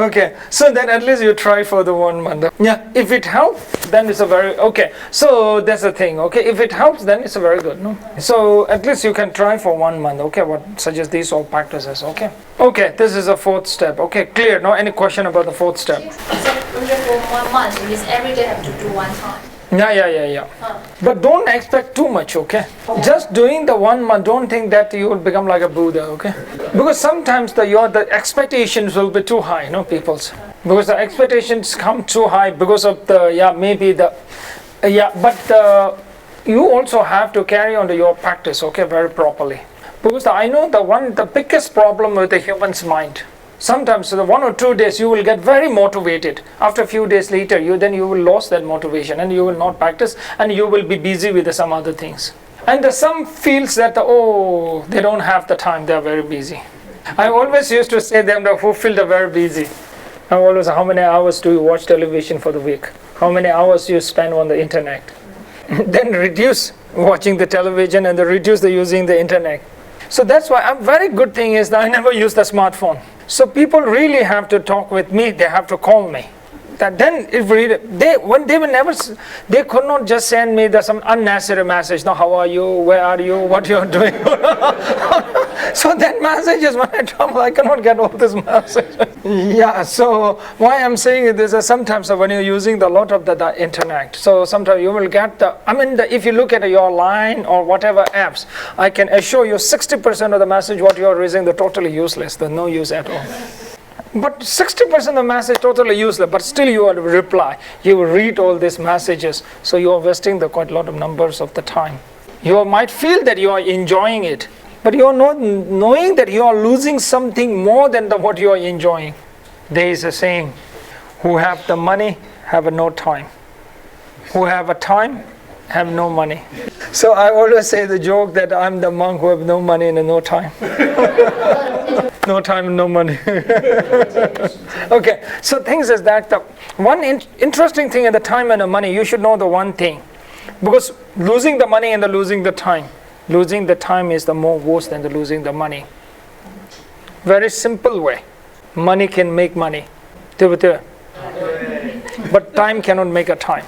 okay, so then at least you try for the 1 month. Yeah, if it helps, then it's a very okay. So that's the thing. Okay, if it helps, then it's a very good. No, so at least you can try for 1 month. Okay, what suggest these all practices. Okay, okay, this is a fourth step. Okay, clear. No, any question about the fourth step? So for 1 month, it means every day have to do one time. Yeah. But don't expect too much, okay? Just doing the 1 month, don't think that you will become like a Buddha, okay? Because sometimes the expectations will be too high, people's. Because the expectations come too high because of you also have to carry on to your practice, okay, very properly. Because I know the biggest problem with the human's mind. Sometimes the 1 or 2 days you will get very motivated. After a few days later, you will lose that motivation and you will not practice, and you will be busy with some other things. And some feels that they don't have the time, they are very busy. I always used to say them who feel they're very busy. I always, how many hours do you watch television for the week? How many hours you spend on the internet? Then reduce watching the television and reduce the using the internet. So that's why a very good thing is that I never use the smartphone. So people really have to talk with me, they have to call me. That then if they could not just send me some unnecessary message. No, how are you? Where are you? What you are doing? So that message is when I trouble. I cannot get all this message. Yeah. So why I'm saying this is sometimes when you're using a lot of the internet. So sometimes you will get if you look at your line or whatever apps, I can assure you 60% of the message what you are using they're totally useless. There's no use at all. But 60% of the message totally useless, but still you will reply. You will read all these messages. So you are wasting quite a lot of numbers of the time. You might feel that you are enjoying it, but you are not knowing that you are losing something more than what you are enjoying. There is a saying, who have the money have no time. Who have a time have no money. So I always say the joke that I'm the monk who have no money and no time. No time, no money. Okay, so things is that the one interesting thing at the time and the money, you should know the one thing. Because losing the money and losing the time. Losing the time is the more worse than losing the money. Very simple way. Money can make money. But time cannot make a time.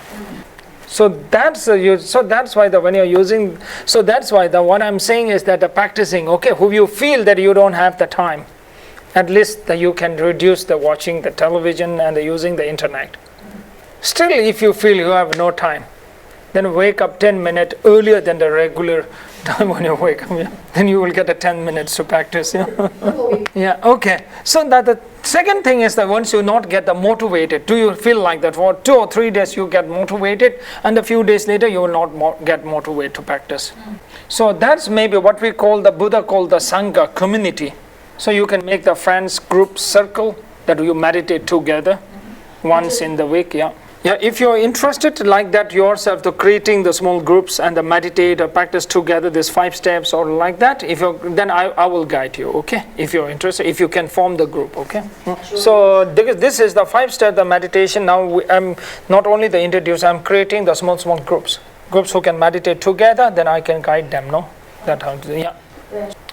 So that's why when you're using, so that's why what I'm saying is that the practicing, okay, who you feel that you don't have the time, at least that you can reduce the watching the television and using the internet. Still, if you feel you have no time, then wake up 10 minutes earlier than the regular time when you wake up. Yeah. Then you will get 10 minutes to practice. Yeah. Yeah. Okay. So that the second thing is that once you not get motivated, do you feel like that for 2 or 3 days you get motivated, and a few days later you will not get motivated to practice. So that's maybe what we call the Buddha called the Sangha community. So you can make the friends group circle that you meditate together once in the week. Yeah. Yeah, if you're interested like that yourself to creating the small groups and the meditate or practice together, these 5 steps or like that, then I will guide you, okay? If you're interested, if you can form the group, okay? So this is the 5 step the meditation. Now I'm not only the introducer, I'm creating the small groups who can meditate together, then I can guide them, no? That how to, yeah.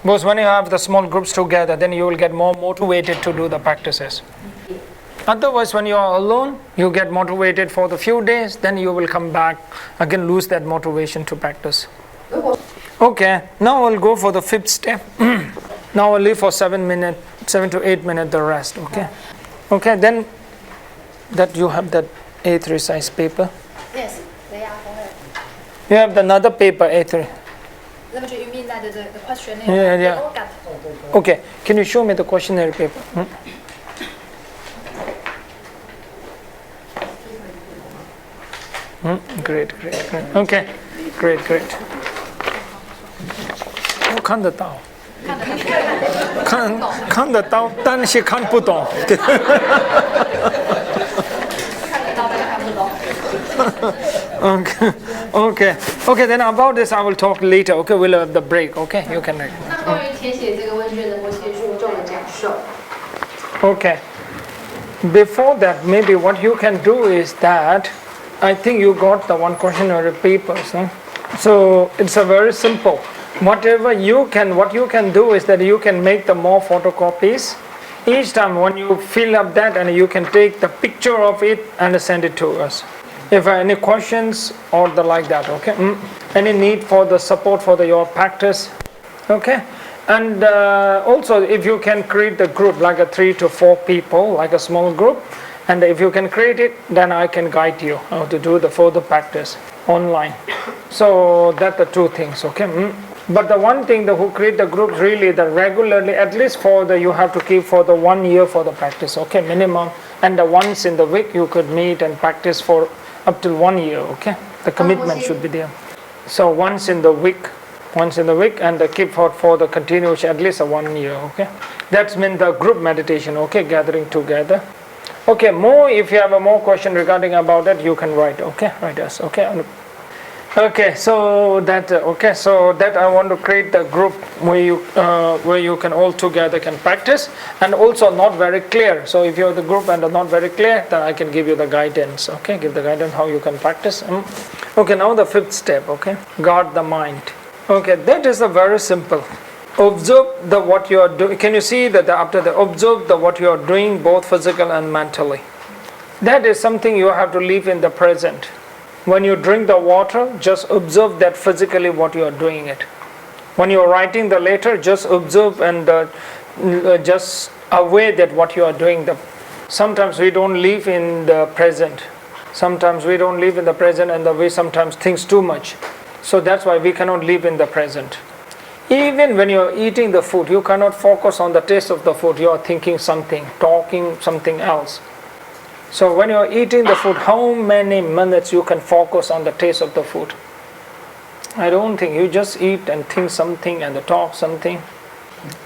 Because when you have the small groups together, then you will get more motivated to do the practices. Otherwise, when you are alone, you get motivated for the few days, then you will come back, again lose that motivation to practice. Okay, now we'll go for the 5th step. Now I'll leave for 7 to 8 minutes the rest, okay? Okay, then that you have that A3 size paper. Yes, they are for her. You have another paper, A3. You mean that the questionnaire? Yeah. Okay, can you show me the questionnaire paper? Great. Okay, great. 我看得到，看得到，但是看不懂。Okay. Then about this I will talk later. Okay, we'll have the break. Okay, you can. 那关于填写这个问卷的波切注重的讲授。Okay. Before that, maybe what you can do is that. I think you got the one questionnaire papers, no? So it's a very simple. What you can do is that you can make the more photocopies. Each time when you fill up that, and you can take the picture of it and send it to us. If any questions or like that, okay? Any need for the support for your practice, okay? And also if you can create the group like 3 to 4 people, like a small group. And if you can create it, then I can guide you how to do the further practice online. So that's the 2 things, okay? But the one thing, who create the groups really, the regularly, at least you have to keep for the 1 year for the practice, okay, minimum. And once in the week you could meet and practice for up till 1 year, okay? The commitment should be there. So once in the week, and keep for the continuation at least 1 year, okay? That's mean the group meditation, okay, gathering together. Okay, if you have a more question regarding about that, you can write, okay? Write us, okay? Okay, so that I want to create the group where you can all together can practice, and also not very clear. So if you're the group and not very clear, then I can give you the guidance, okay? Give the guidance how you can practice. Okay, now the 5th step, okay? Guard the mind. Okay, that is a very simple. observe the what you are doing. Can you see that after the observe the what you are doing, both physical and mentally? That is something you have to live in the present. When you drink the water, just observe that physically what you are doing it. When you are writing the letter, just observe and just aware that what you are doing. Sometimes we don't live in the present. Sometimes we don't live in the present, and we sometimes think too much. So that's why we cannot live in the present. Even when you are eating the food, you cannot focus on the taste of the food. You are thinking something, talking something else. So when you are eating the food, how many minutes you can focus on the taste of the food? I don't think. You just eat and think something and talk something.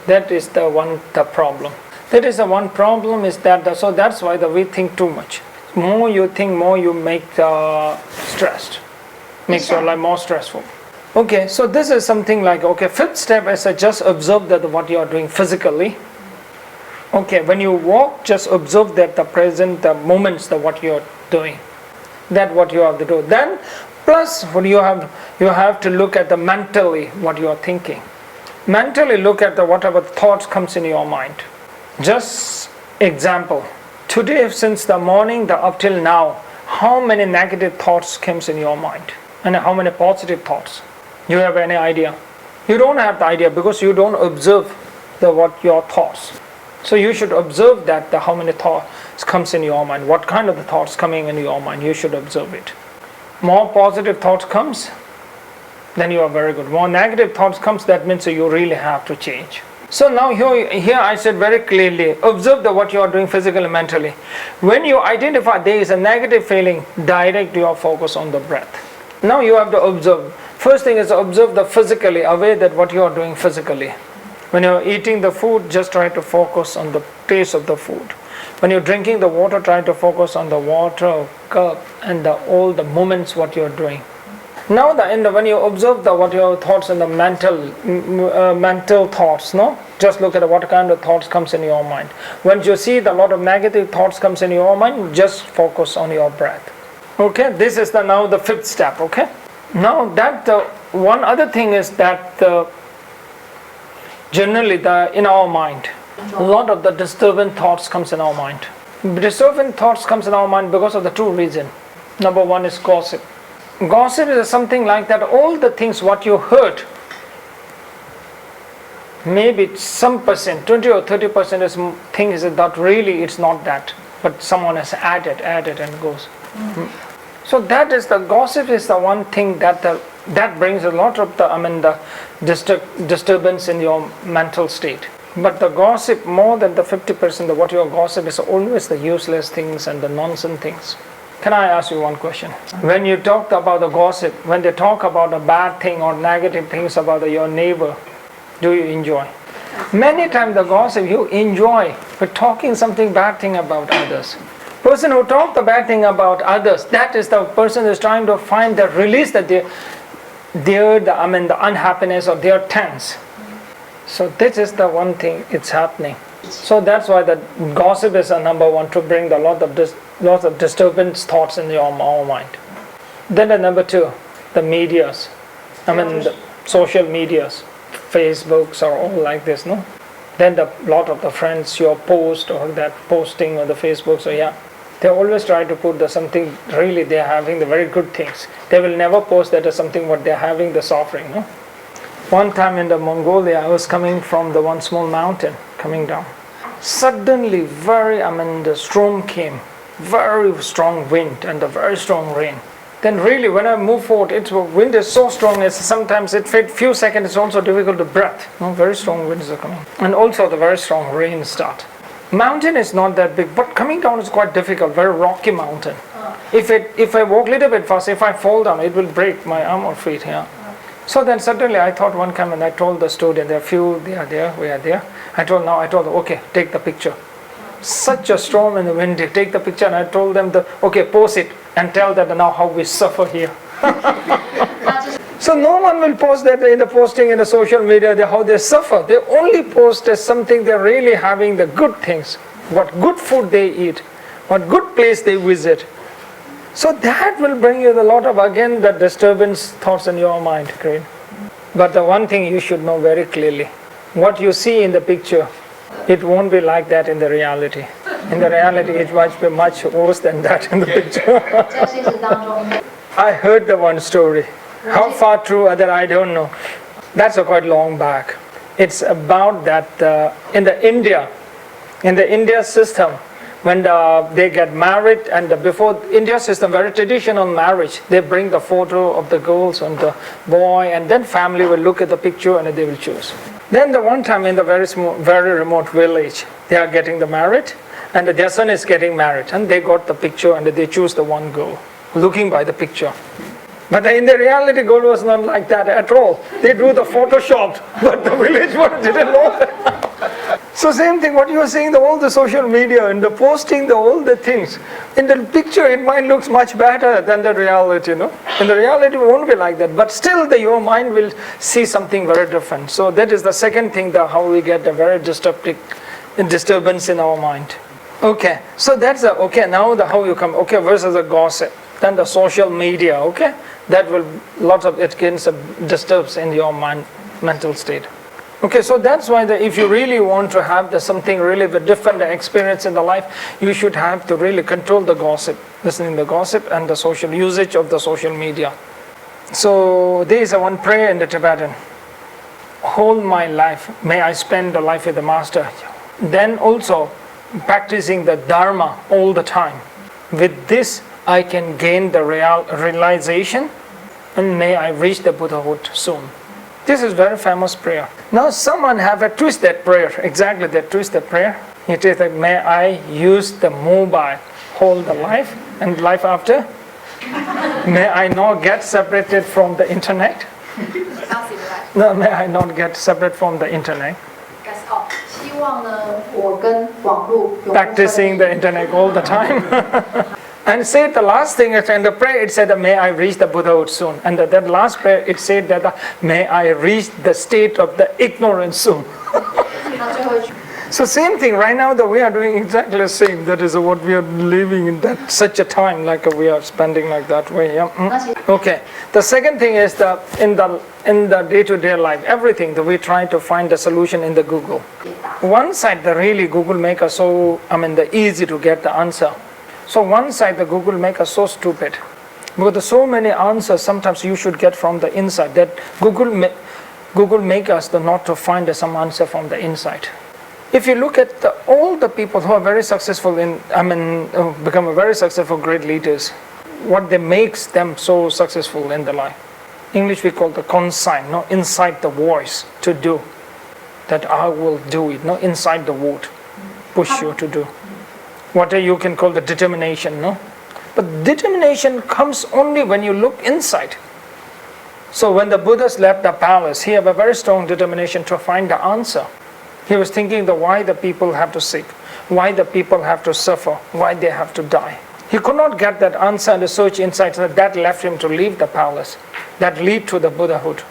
That is the problem. That is the one problem is that, so that's why we think too much. More you think, more you make stressed. Makes your life more stressful. Okay, so this is something like, okay, fifth step is just observe that what you are doing physically. Okay, when you walk, just observe that the present, the moments, what you are doing. That what you have to do. Then, plus what you have to look at the mentally what you are thinking. Mentally look at the whatever thoughts comes in your mind. Just example. Today, since the morning up till now, how many negative thoughts comes in your mind, and how many positive thoughts? You have any idea? You don't have the idea because you don't observe what your thoughts. So you should observe that how many thoughts comes in your mind, what kind of the thoughts coming in your mind. You should observe it. More positive thoughts comes, then you are very good. More negative thoughts comes, that means you really have to change. So now here I said very clearly, observe what you are doing physically and mentally. When you identify there is a negative feeling, direct your focus on the breath. Now you have to observe. First thing is observe the physically, aware that what you are doing physically. When you are eating the food, just try to focus on the taste of the food. When you are drinking the water, try to focus on the water cup and all the moments what you are doing. Now when you observe what your thoughts and the mental thoughts, no? Just look at what kind of thoughts comes in your mind. When you see a lot of negative thoughts comes in your mind, just focus on your breath. Okay, this is now the fifth step. Okay. Now one other thing is that generally in our mind, a lot of the disturbing thoughts comes in our mind. Disturbing thoughts comes in our mind because of the two reasons. Number one is gossip. Gossip is something like that. All the things what you heard, maybe some percent, 20 or 30% is things that really it's not that, but someone has added and goes. So that is the gossip is the one thing that brings a lot of the disturbance in your mental state. But the gossip, more than the 50% of what your gossip is always the useless things and the nonsense things. Can I ask you one question? When you talk about the gossip, when they talk about a bad thing or negative things about your neighbor, do you enjoy? Many times the gossip you enjoy, but talking something bad thing about others. Person who talk the bad thing about others, that is the person who is trying to find the release that the unhappiness of their tense. So this is the one thing it's happening. So that's why the gossip is a number one, to bring a lot of disturbance thoughts in your mind. Then the number two, the medias. The social medias, Facebooks are all like this, no? Then a lot of the friends your post or that posting on the Facebook, so yeah, they always try to put something really they're having the very good things. They will never post that as something what they're having the suffering, no? One time in the Mongolia, I was coming from the one small mountain, coming down. Suddenly, the storm came, very strong wind and a very strong rain. Then really, when I move forward, wind is so strong, sometimes few seconds it's also difficult to breathe. No, very strong winds are coming. And also the very strong rain start. Mountain is not that big, but coming down is quite difficult, very rocky mountain. If I walk a little bit fast, if I fall down, it will break my arm or feet here. So then suddenly I thought one time, and I told the student, there are few, they are there, we are there. I told them, okay, take the picture. Such a storm in the wind, take the picture, and I told them, okay, post it and tell that now how we suffer here. So no one will post that in the posting in the social media, how they suffer. They only post as something they're really having the good things, what good food they eat, what good place they visit. So that will bring you a lot of, again, the disturbance thoughts in your mind. Great. But the one thing you should know very clearly, what you see in the picture, it won't be like that in the reality. In the reality, it might be much worse than that in the picture. 在现实当中， I heard the one story. How far true that I don't know. That's quite long back. It's about that in the India system, when they get married, and before India system, very traditional marriage, they bring the photo of the girls and the boy, and then family will look at the picture and they will choose. Then the one time in the very remote village, they are getting the married, and their son is getting married, and they got the picture and they choose the one girl, looking by the picture. But in the reality, girl was not like that at all. They do the Photoshop, but the village one didn't know that. So same thing, what you are saying, all the social media and the posting, all the things. In the picture, it might look much better than the reality, no? In the reality, it won't be like that. But still, your mind will see something very different. So that is the second thing, how we get a very disturbance in our mind. Okay, so that's okay. Now how you come. Okay, versus the gossip. Then the social media. Okay, that will lots of it can disturbs in your mental state. Okay, so that's why if you really want to have something really different experience in the life, you should have to really control the gossip, listening to the gossip and the social usage of the social media. So there is one prayer in the Tibetan. Whole my life, may I spend the life with the Master. Then also practicing the Dharma all the time. With this, I can gain the realization, and may I reach the Buddhahood soon. This is very famous prayer. Now someone have a twist that prayer, exactly that twist that prayer. It is like, may I use the mobile whole the life, and life after? May I not get separated from the internet? No, may I not get separate from the internet? Practicing the internet all the time. And said the last thing in the prayer, it said that may I reach the Buddhahood soon. And that last prayer, it said that may I reach the state of the ignorance soon. So same thing, right now that we are doing exactly the same. That is what we are living in that such a time, like we are spending like that way. Yeah? Okay. The second thing is that in the day-to-day life, everything that we try to find the solution in the Google. One side, the really Google make us so easy to get the answer. So one side, the Google make us so stupid. Because there's so many answers sometimes you should get from the inside. That Google make us not to find some answer from the inside. If you look at all the people who are very successful become very successful great leaders, what they makes them so successful in the life. English we call the consign, inside the voice to do. That I will do it, inside the word, push you to do. What you can call the determination, no? But determination comes only when you look inside. So when the Buddha left the palace, he had a very strong determination to find the answer. He was thinking why the people have to seek, why the people have to suffer, why they have to die. He could not get that answer and the search inside, so that left him to leave the palace. That lead to the Buddhahood.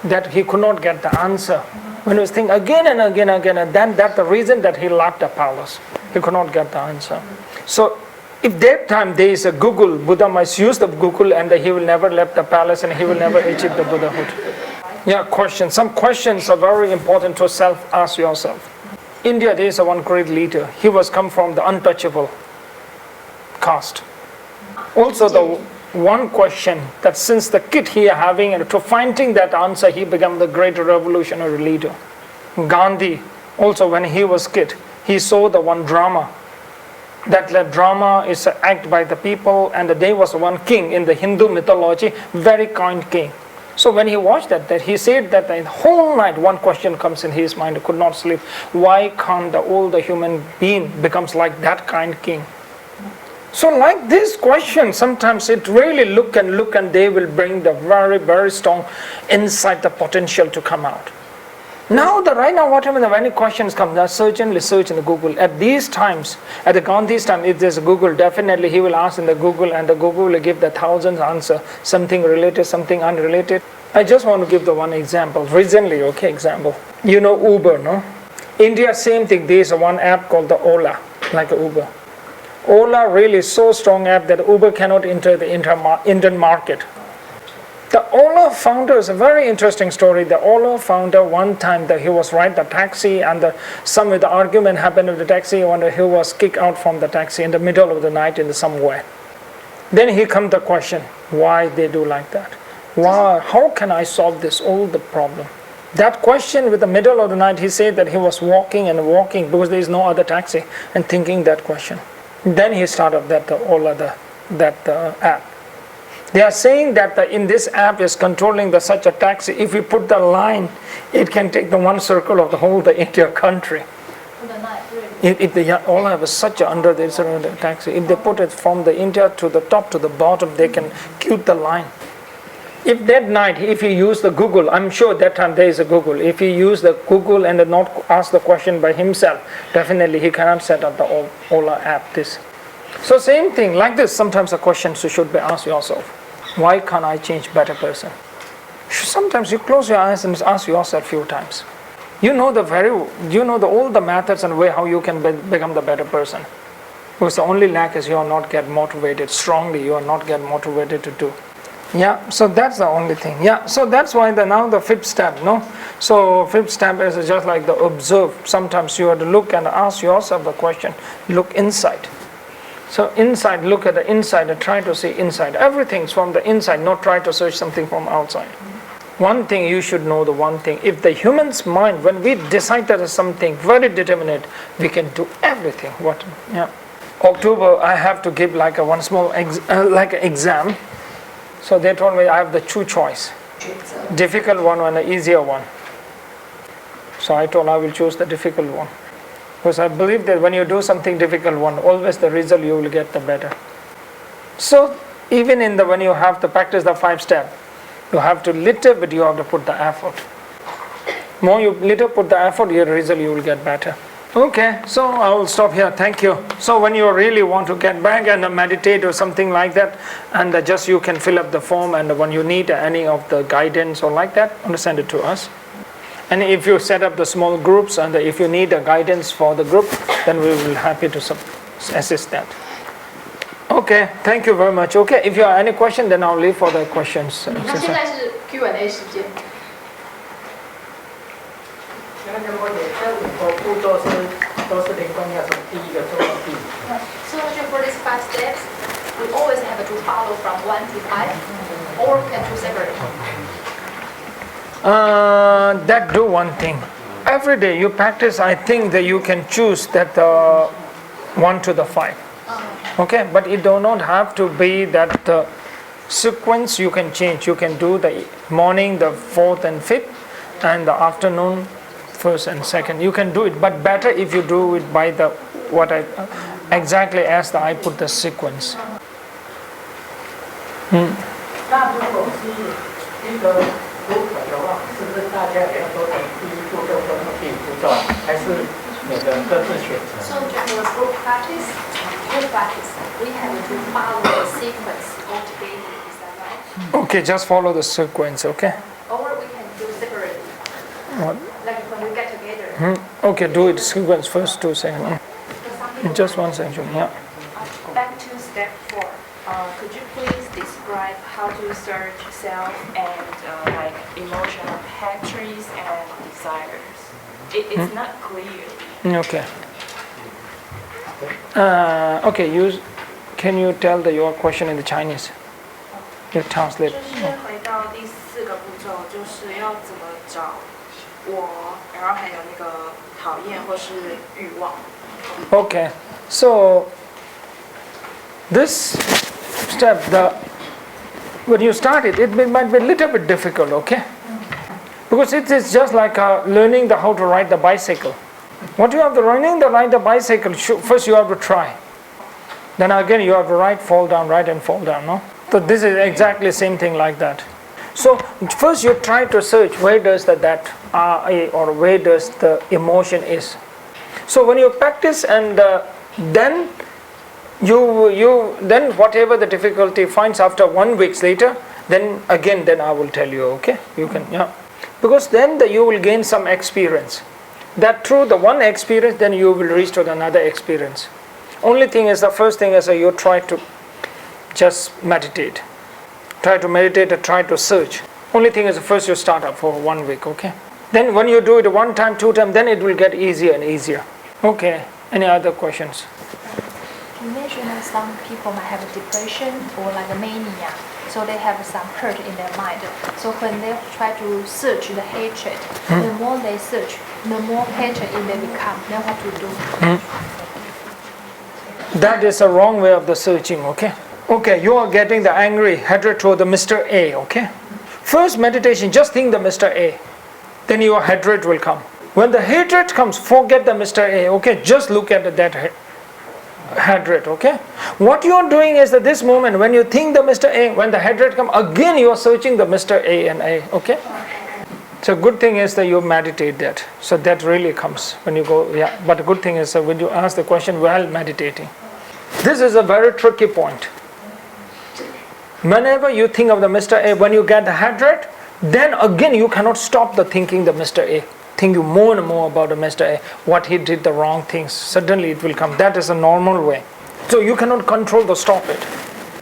That he could not get the answer. When he was thinking again and again and then that's the reason that he left the palace. He could not get the answer. So if that time there is a Google, Buddha must use the Google and he will never leave the palace and he will never achieve the Buddhahood. Yeah, questions. Some questions are very important to ask yourself. India, there is one great leader. He was come from the untouchable caste. Also the one question that since the kid he having and to finding that answer, he became the great revolutionary leader. Gandhi, also when he was kid, he saw the one drama. That drama is an act by the people, and there was one king in the Hindu mythology, very kind king. So when he watched that he said that the whole night one question comes in his mind, he could not sleep. Why can't all the human being becomes like that kind king? So like this question, sometimes it really look and they will bring the very, very strong insight, the potential to come out. Now right now what happens when any questions come, search in the Google. At these times, at the Gandhi's time, if there's a Google, definitely he will ask in the Google and the Google will give the thousands answer, something related, something unrelated. I just want to give the one example. Recently, example. You know Uber, no? India, same thing. There's one app called the Ola, like Uber. Ola really so strong app that Uber cannot enter the Indian market. The Ola founder is a very interesting story. The Ola founder, one time that he was riding the taxi and some of the argument happened with the taxi, and he was kicked out from the taxi in the middle of the night in somewhere. Then he come the question, why they do like that? Why? How can I solve this all the problem? That question with the middle of the night, he said that he was walking and walking because there is no other taxi and thinking that question. Then he started that Ola, app. They are saying that in this app is controlling such a taxi. If we put the line, it can take the one circle of the whole the India country. For the night, really. If they all have such a under this taxi, if they put it from the India to the top to the bottom, they can keep the line. If that night, if he use the Google, I'm sure that time there is a Google. If he use the Google and not ask the question by himself, definitely he cannot set up the Ola app. This. So same thing like this. Sometimes the questions you should be asked yourself. Why can't I change better person? Sometimes you close your eyes and ask yourself few times. You know all the methods and way how you can become the better person. Because the only lack is you are not get motivated strongly. You are not get motivated to do. Yeah, so that's the only thing. Yeah, so that's why now the fifth step, no? So fifth step is just like the observe. Sometimes you have to look and ask yourself the question. Look inside. So inside, look at the inside and try to see inside. Everything's from the inside, not try to search something from outside. One thing you should know, the one thing, if the human's mind, when we decide that is something very determinate, we can do everything. What? Yeah. October, I have to give like one small exam. So they told me I have the two choice, difficult one and an easier one. So I told I will choose the difficult one. Because I believe that when you do something difficult one, always the result you will get the better. So even when you have to practice the 5 steps, you have to little bit you have to put the effort. More you little put the effort, your result you will get better. Okay, so I will stop here. Thank you. So when you really want to get back and meditate or something like that, and just you can fill up the form, and when you need any of the guidance or like that, send it to us. And if you set up the small groups and if you need a guidance for the group, then we will be happy to assist that. Okay, thank you very much. Okay, if you have any question, then I'll leave for the questions. 那现在是 Q&A 时间。So for these 5 steps, we always have to follow from 1 to 5, or we can choose separately. That do one thing. Every day you practice, I think that you can choose that 1 to the 5. Okay, but it do not have to be that sequence you can change. You can do the morning, the 4th and 5th, and the afternoon, 1st and 2nd. You can do it, but better if you do it by what I exactly as I put the sequence. 如可的话，是不是大家也要做成第1步骤或第5步骤，还是每个人各自选择 So just for group practice, we have to follow the sequence altogether. Is that right? Okay, just follow the sequence. Okay. Or we can do separately. What? Like when we get together. Okay, do it sequence first, 2 seconds. Just 1 section. Yeah. Back to step 4. Could you please describe how to search self and like emotional hatcheries and desires? It's not clear. Okay. Okay. Can you tell your question in the Chinese? You translate. 就是回到第4个步骤，就是要怎么找我，然后还有那个讨厌或是欲望。Okay. So this step, when you start it might be a little bit difficult, okay? Because it is just like learning how to ride the bicycle. What you have to ride the bicycle, first you have to try. Then again you have to ride and fall down, no? So this is exactly the same thing like that. So first you try to search where does that or where does the emotion is. So when you practice and then then whatever the difficulty finds after 1 week later, then I will tell you, okay? You can, yeah. Because then you will gain some experience. That through the one experience, then you will reach to another experience. Only thing is, the first thing is you try to just meditate. try to meditate or try to search. Only thing is first you start up for 1 week, okay? Then when you do it 1 time, 2 times, then it will get easier and easier. Okay, any other questions? You mentioned that some people might have a depression or like a mania, so they have some hurt in their mind. So when they try to search the hatred, the more they search, the more hatred in they become. Then what to do? That is a wrong way of the searching, okay? Okay, you are getting the angry hatred toward the Mr. A, okay? First meditation, just think the Mr. A. Then your hatred will come. When the hatred comes, forget the Mr. A, okay? Just look at that hatred, okay? What you are doing is that this moment, when you think the Mr. A, when the hatred comes, again you are searching the Mr. A and A, okay? So good thing is that you meditate that. So that really comes when you go, yeah. But the good thing is that when you ask the question while meditating. This is a very tricky point. Whenever you think of the Mr. A, when you get the hatred, then again you cannot stop the thinking the Mr. A. Thinking more and more about the Mr. A, what he did the wrong things. Suddenly it will come. That is a normal way. So you cannot control the stop it.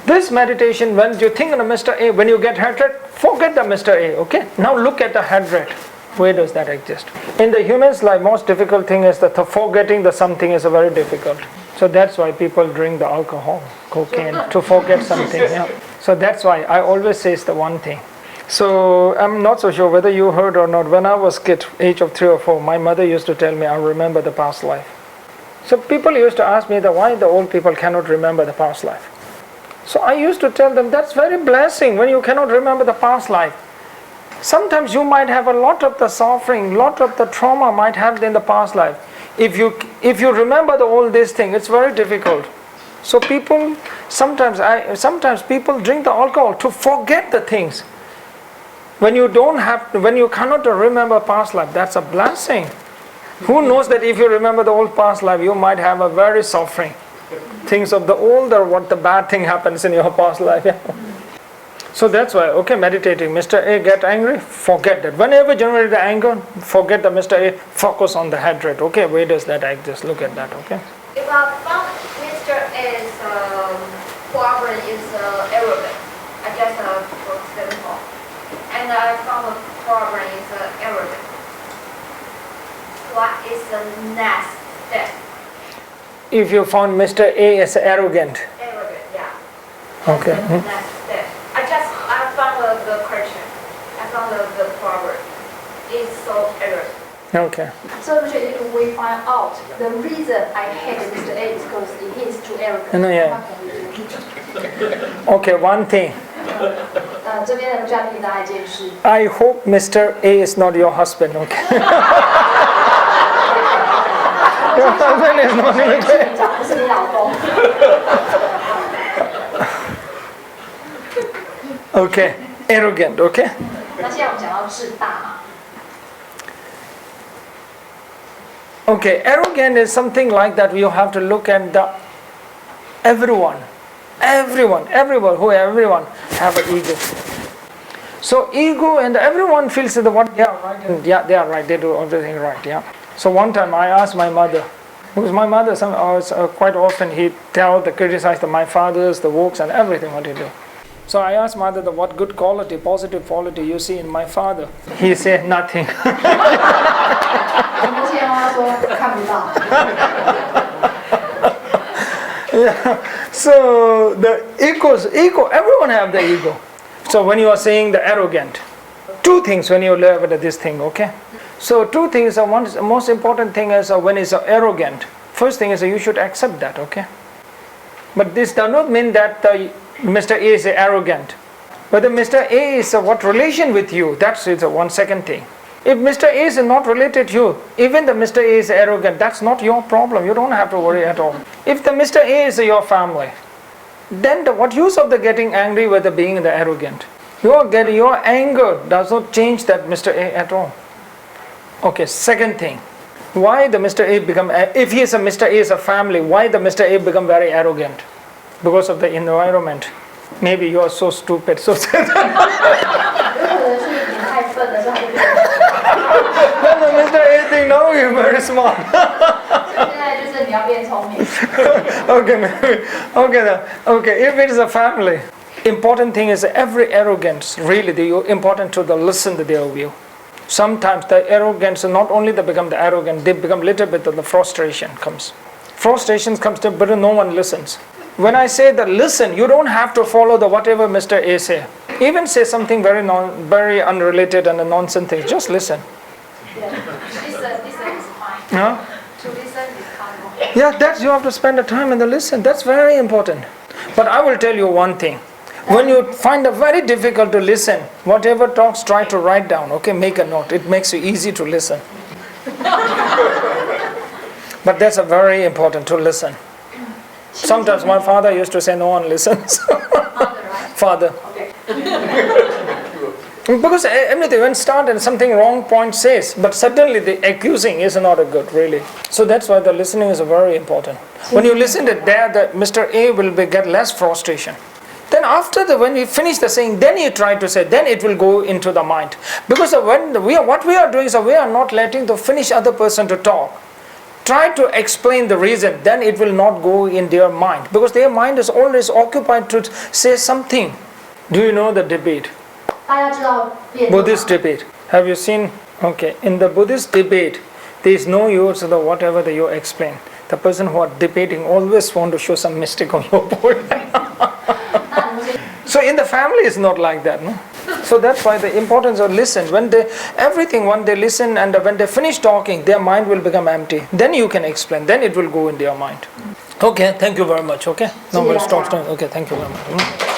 This meditation, when you think of the Mr. A, when you get hatred, forget the Mr. A, okay? Now look at the hatred. Where does that exist? In the human's life, most difficult thing is that the forgetting the something is very difficult. So that's why people drink the alcohol, cocaine, to forget something. Yeah. So that's why I always say the one thing. So I'm not so sure whether you heard or not. When I was kid, age of 3 or 4, my mother used to tell me, I remember the past life. So people used to ask me that why the old people cannot remember the past life. So I used to tell them that's very blessing when you cannot remember the past life. Sometimes you might have a lot of the suffering, lot of the trauma might have in the past life. If you remember the all this thing, it's very difficult. So people sometimes people drink the alcohol to forget the things. When you cannot remember past life, that's a blessing. Who knows that if you remember the old past life, you might have a very suffering. Things of the old or what the bad thing happens in your past life. Yeah. So that's why, okay, meditating. Mr. A get angry, forget that. Whenever generate the anger, forget the Mr. A, focus on the hatred. Okay, where does that exist? Look at that, okay? If I found Mr. A's problem is arrogant, I just for example, and I found the problem is arrogant. What is the next step? If you found Mr. A is arrogant. Arrogant, yeah. Okay. That's the next step. I found the question. I found the problem. It's so arrogant. Okay. So if we find out the reason I hate Mr. A is because he is too arrogant. No, yeah. What can we do? Okay, one thing. 这边的家庭大一件事。 I hope Mr. A is not your husband, okay? Your husband is not your 不是你老公。 Okay, arrogant, okay? 那现在我们讲到自大嘛。 Okay, arrogant is something like that. You have to look at the everyone have an ego. So ego and everyone feels that what they are right and yeah, they are right. They do everything right. Yeah. So one time I asked my mother, because my mother quite often he criticize my father's the works and everything what he do. So I asked mother what good quality, positive quality you see in my father. He said nothing. Yeah. So the ego, everyone have the ego. So when you are saying the arrogant, two things when you learn about this thing, okay? So two things. One is the most important thing is when it's arrogant. First thing is you should accept that, okay? But this does not mean that Mr. A is arrogant. Whether Mr. A is what relation with you, that's one second thing. If Mr. A is not related to you, even the Mr. A is arrogant, that's not your problem. You don't have to worry at all. If the Mr. A is your family, then what use of the getting angry with the being the arrogant? Your anger does not change that Mr. A at all. Okay, second thing. Why the Mr. A become, if he is a Mr. A is a family, why the Mr. A become very arrogant? Because of the environment. Maybe you are so stupid, so then the Mr. A think, no, you're very smart. Okay, maybe. Okay, if it is a family, important thing is every arrogance, really important to listen to their view. Sometimes the arrogance, not only they become the arrogant, they become little bit of the frustration comes. Frustration comes to, but no one listens. When I say that listen, you don't have to follow the whatever Mr. A say. Even say something very unrelated and a nonsense thing. Just listen. Listen is fine. Huh? To listen is hard. Yeah, that's you have to spend the time and the listen. That's very important. But I will tell you one thing. When you find it very difficult to listen, whatever talks, try to write down. Okay, make a note. It makes you easy to listen. But that's a very important to listen. Sometimes my father used to say, no one listens. Father. Okay. Because everything, when started, something wrong point says, but suddenly the accusing is not a good, really. So that's why the listening is very important. When you listen to there, the Mr. A will get less frustration. Then after when we finish the saying, then you try to say, then it will go into the mind. Because what we are doing is we are not letting the finished other person to talk. Try to explain the reason, then it will not go in their mind. Because their mind is always occupied to say something. Do you know the debate? Buddhist debate. Have you seen? Okay, in the Buddhist debate, there is no use of the whatever that you explain. The person who are debating always want to show some mistake on your point. So in the family it's not like that, no? So that's why the importance of listen. When they listen and when they finish talking, their mind will become empty. Then you can explain. Then it will go in their mind. Okay, thank you very much. Okay, now we'll stop. Okay, thank you very much.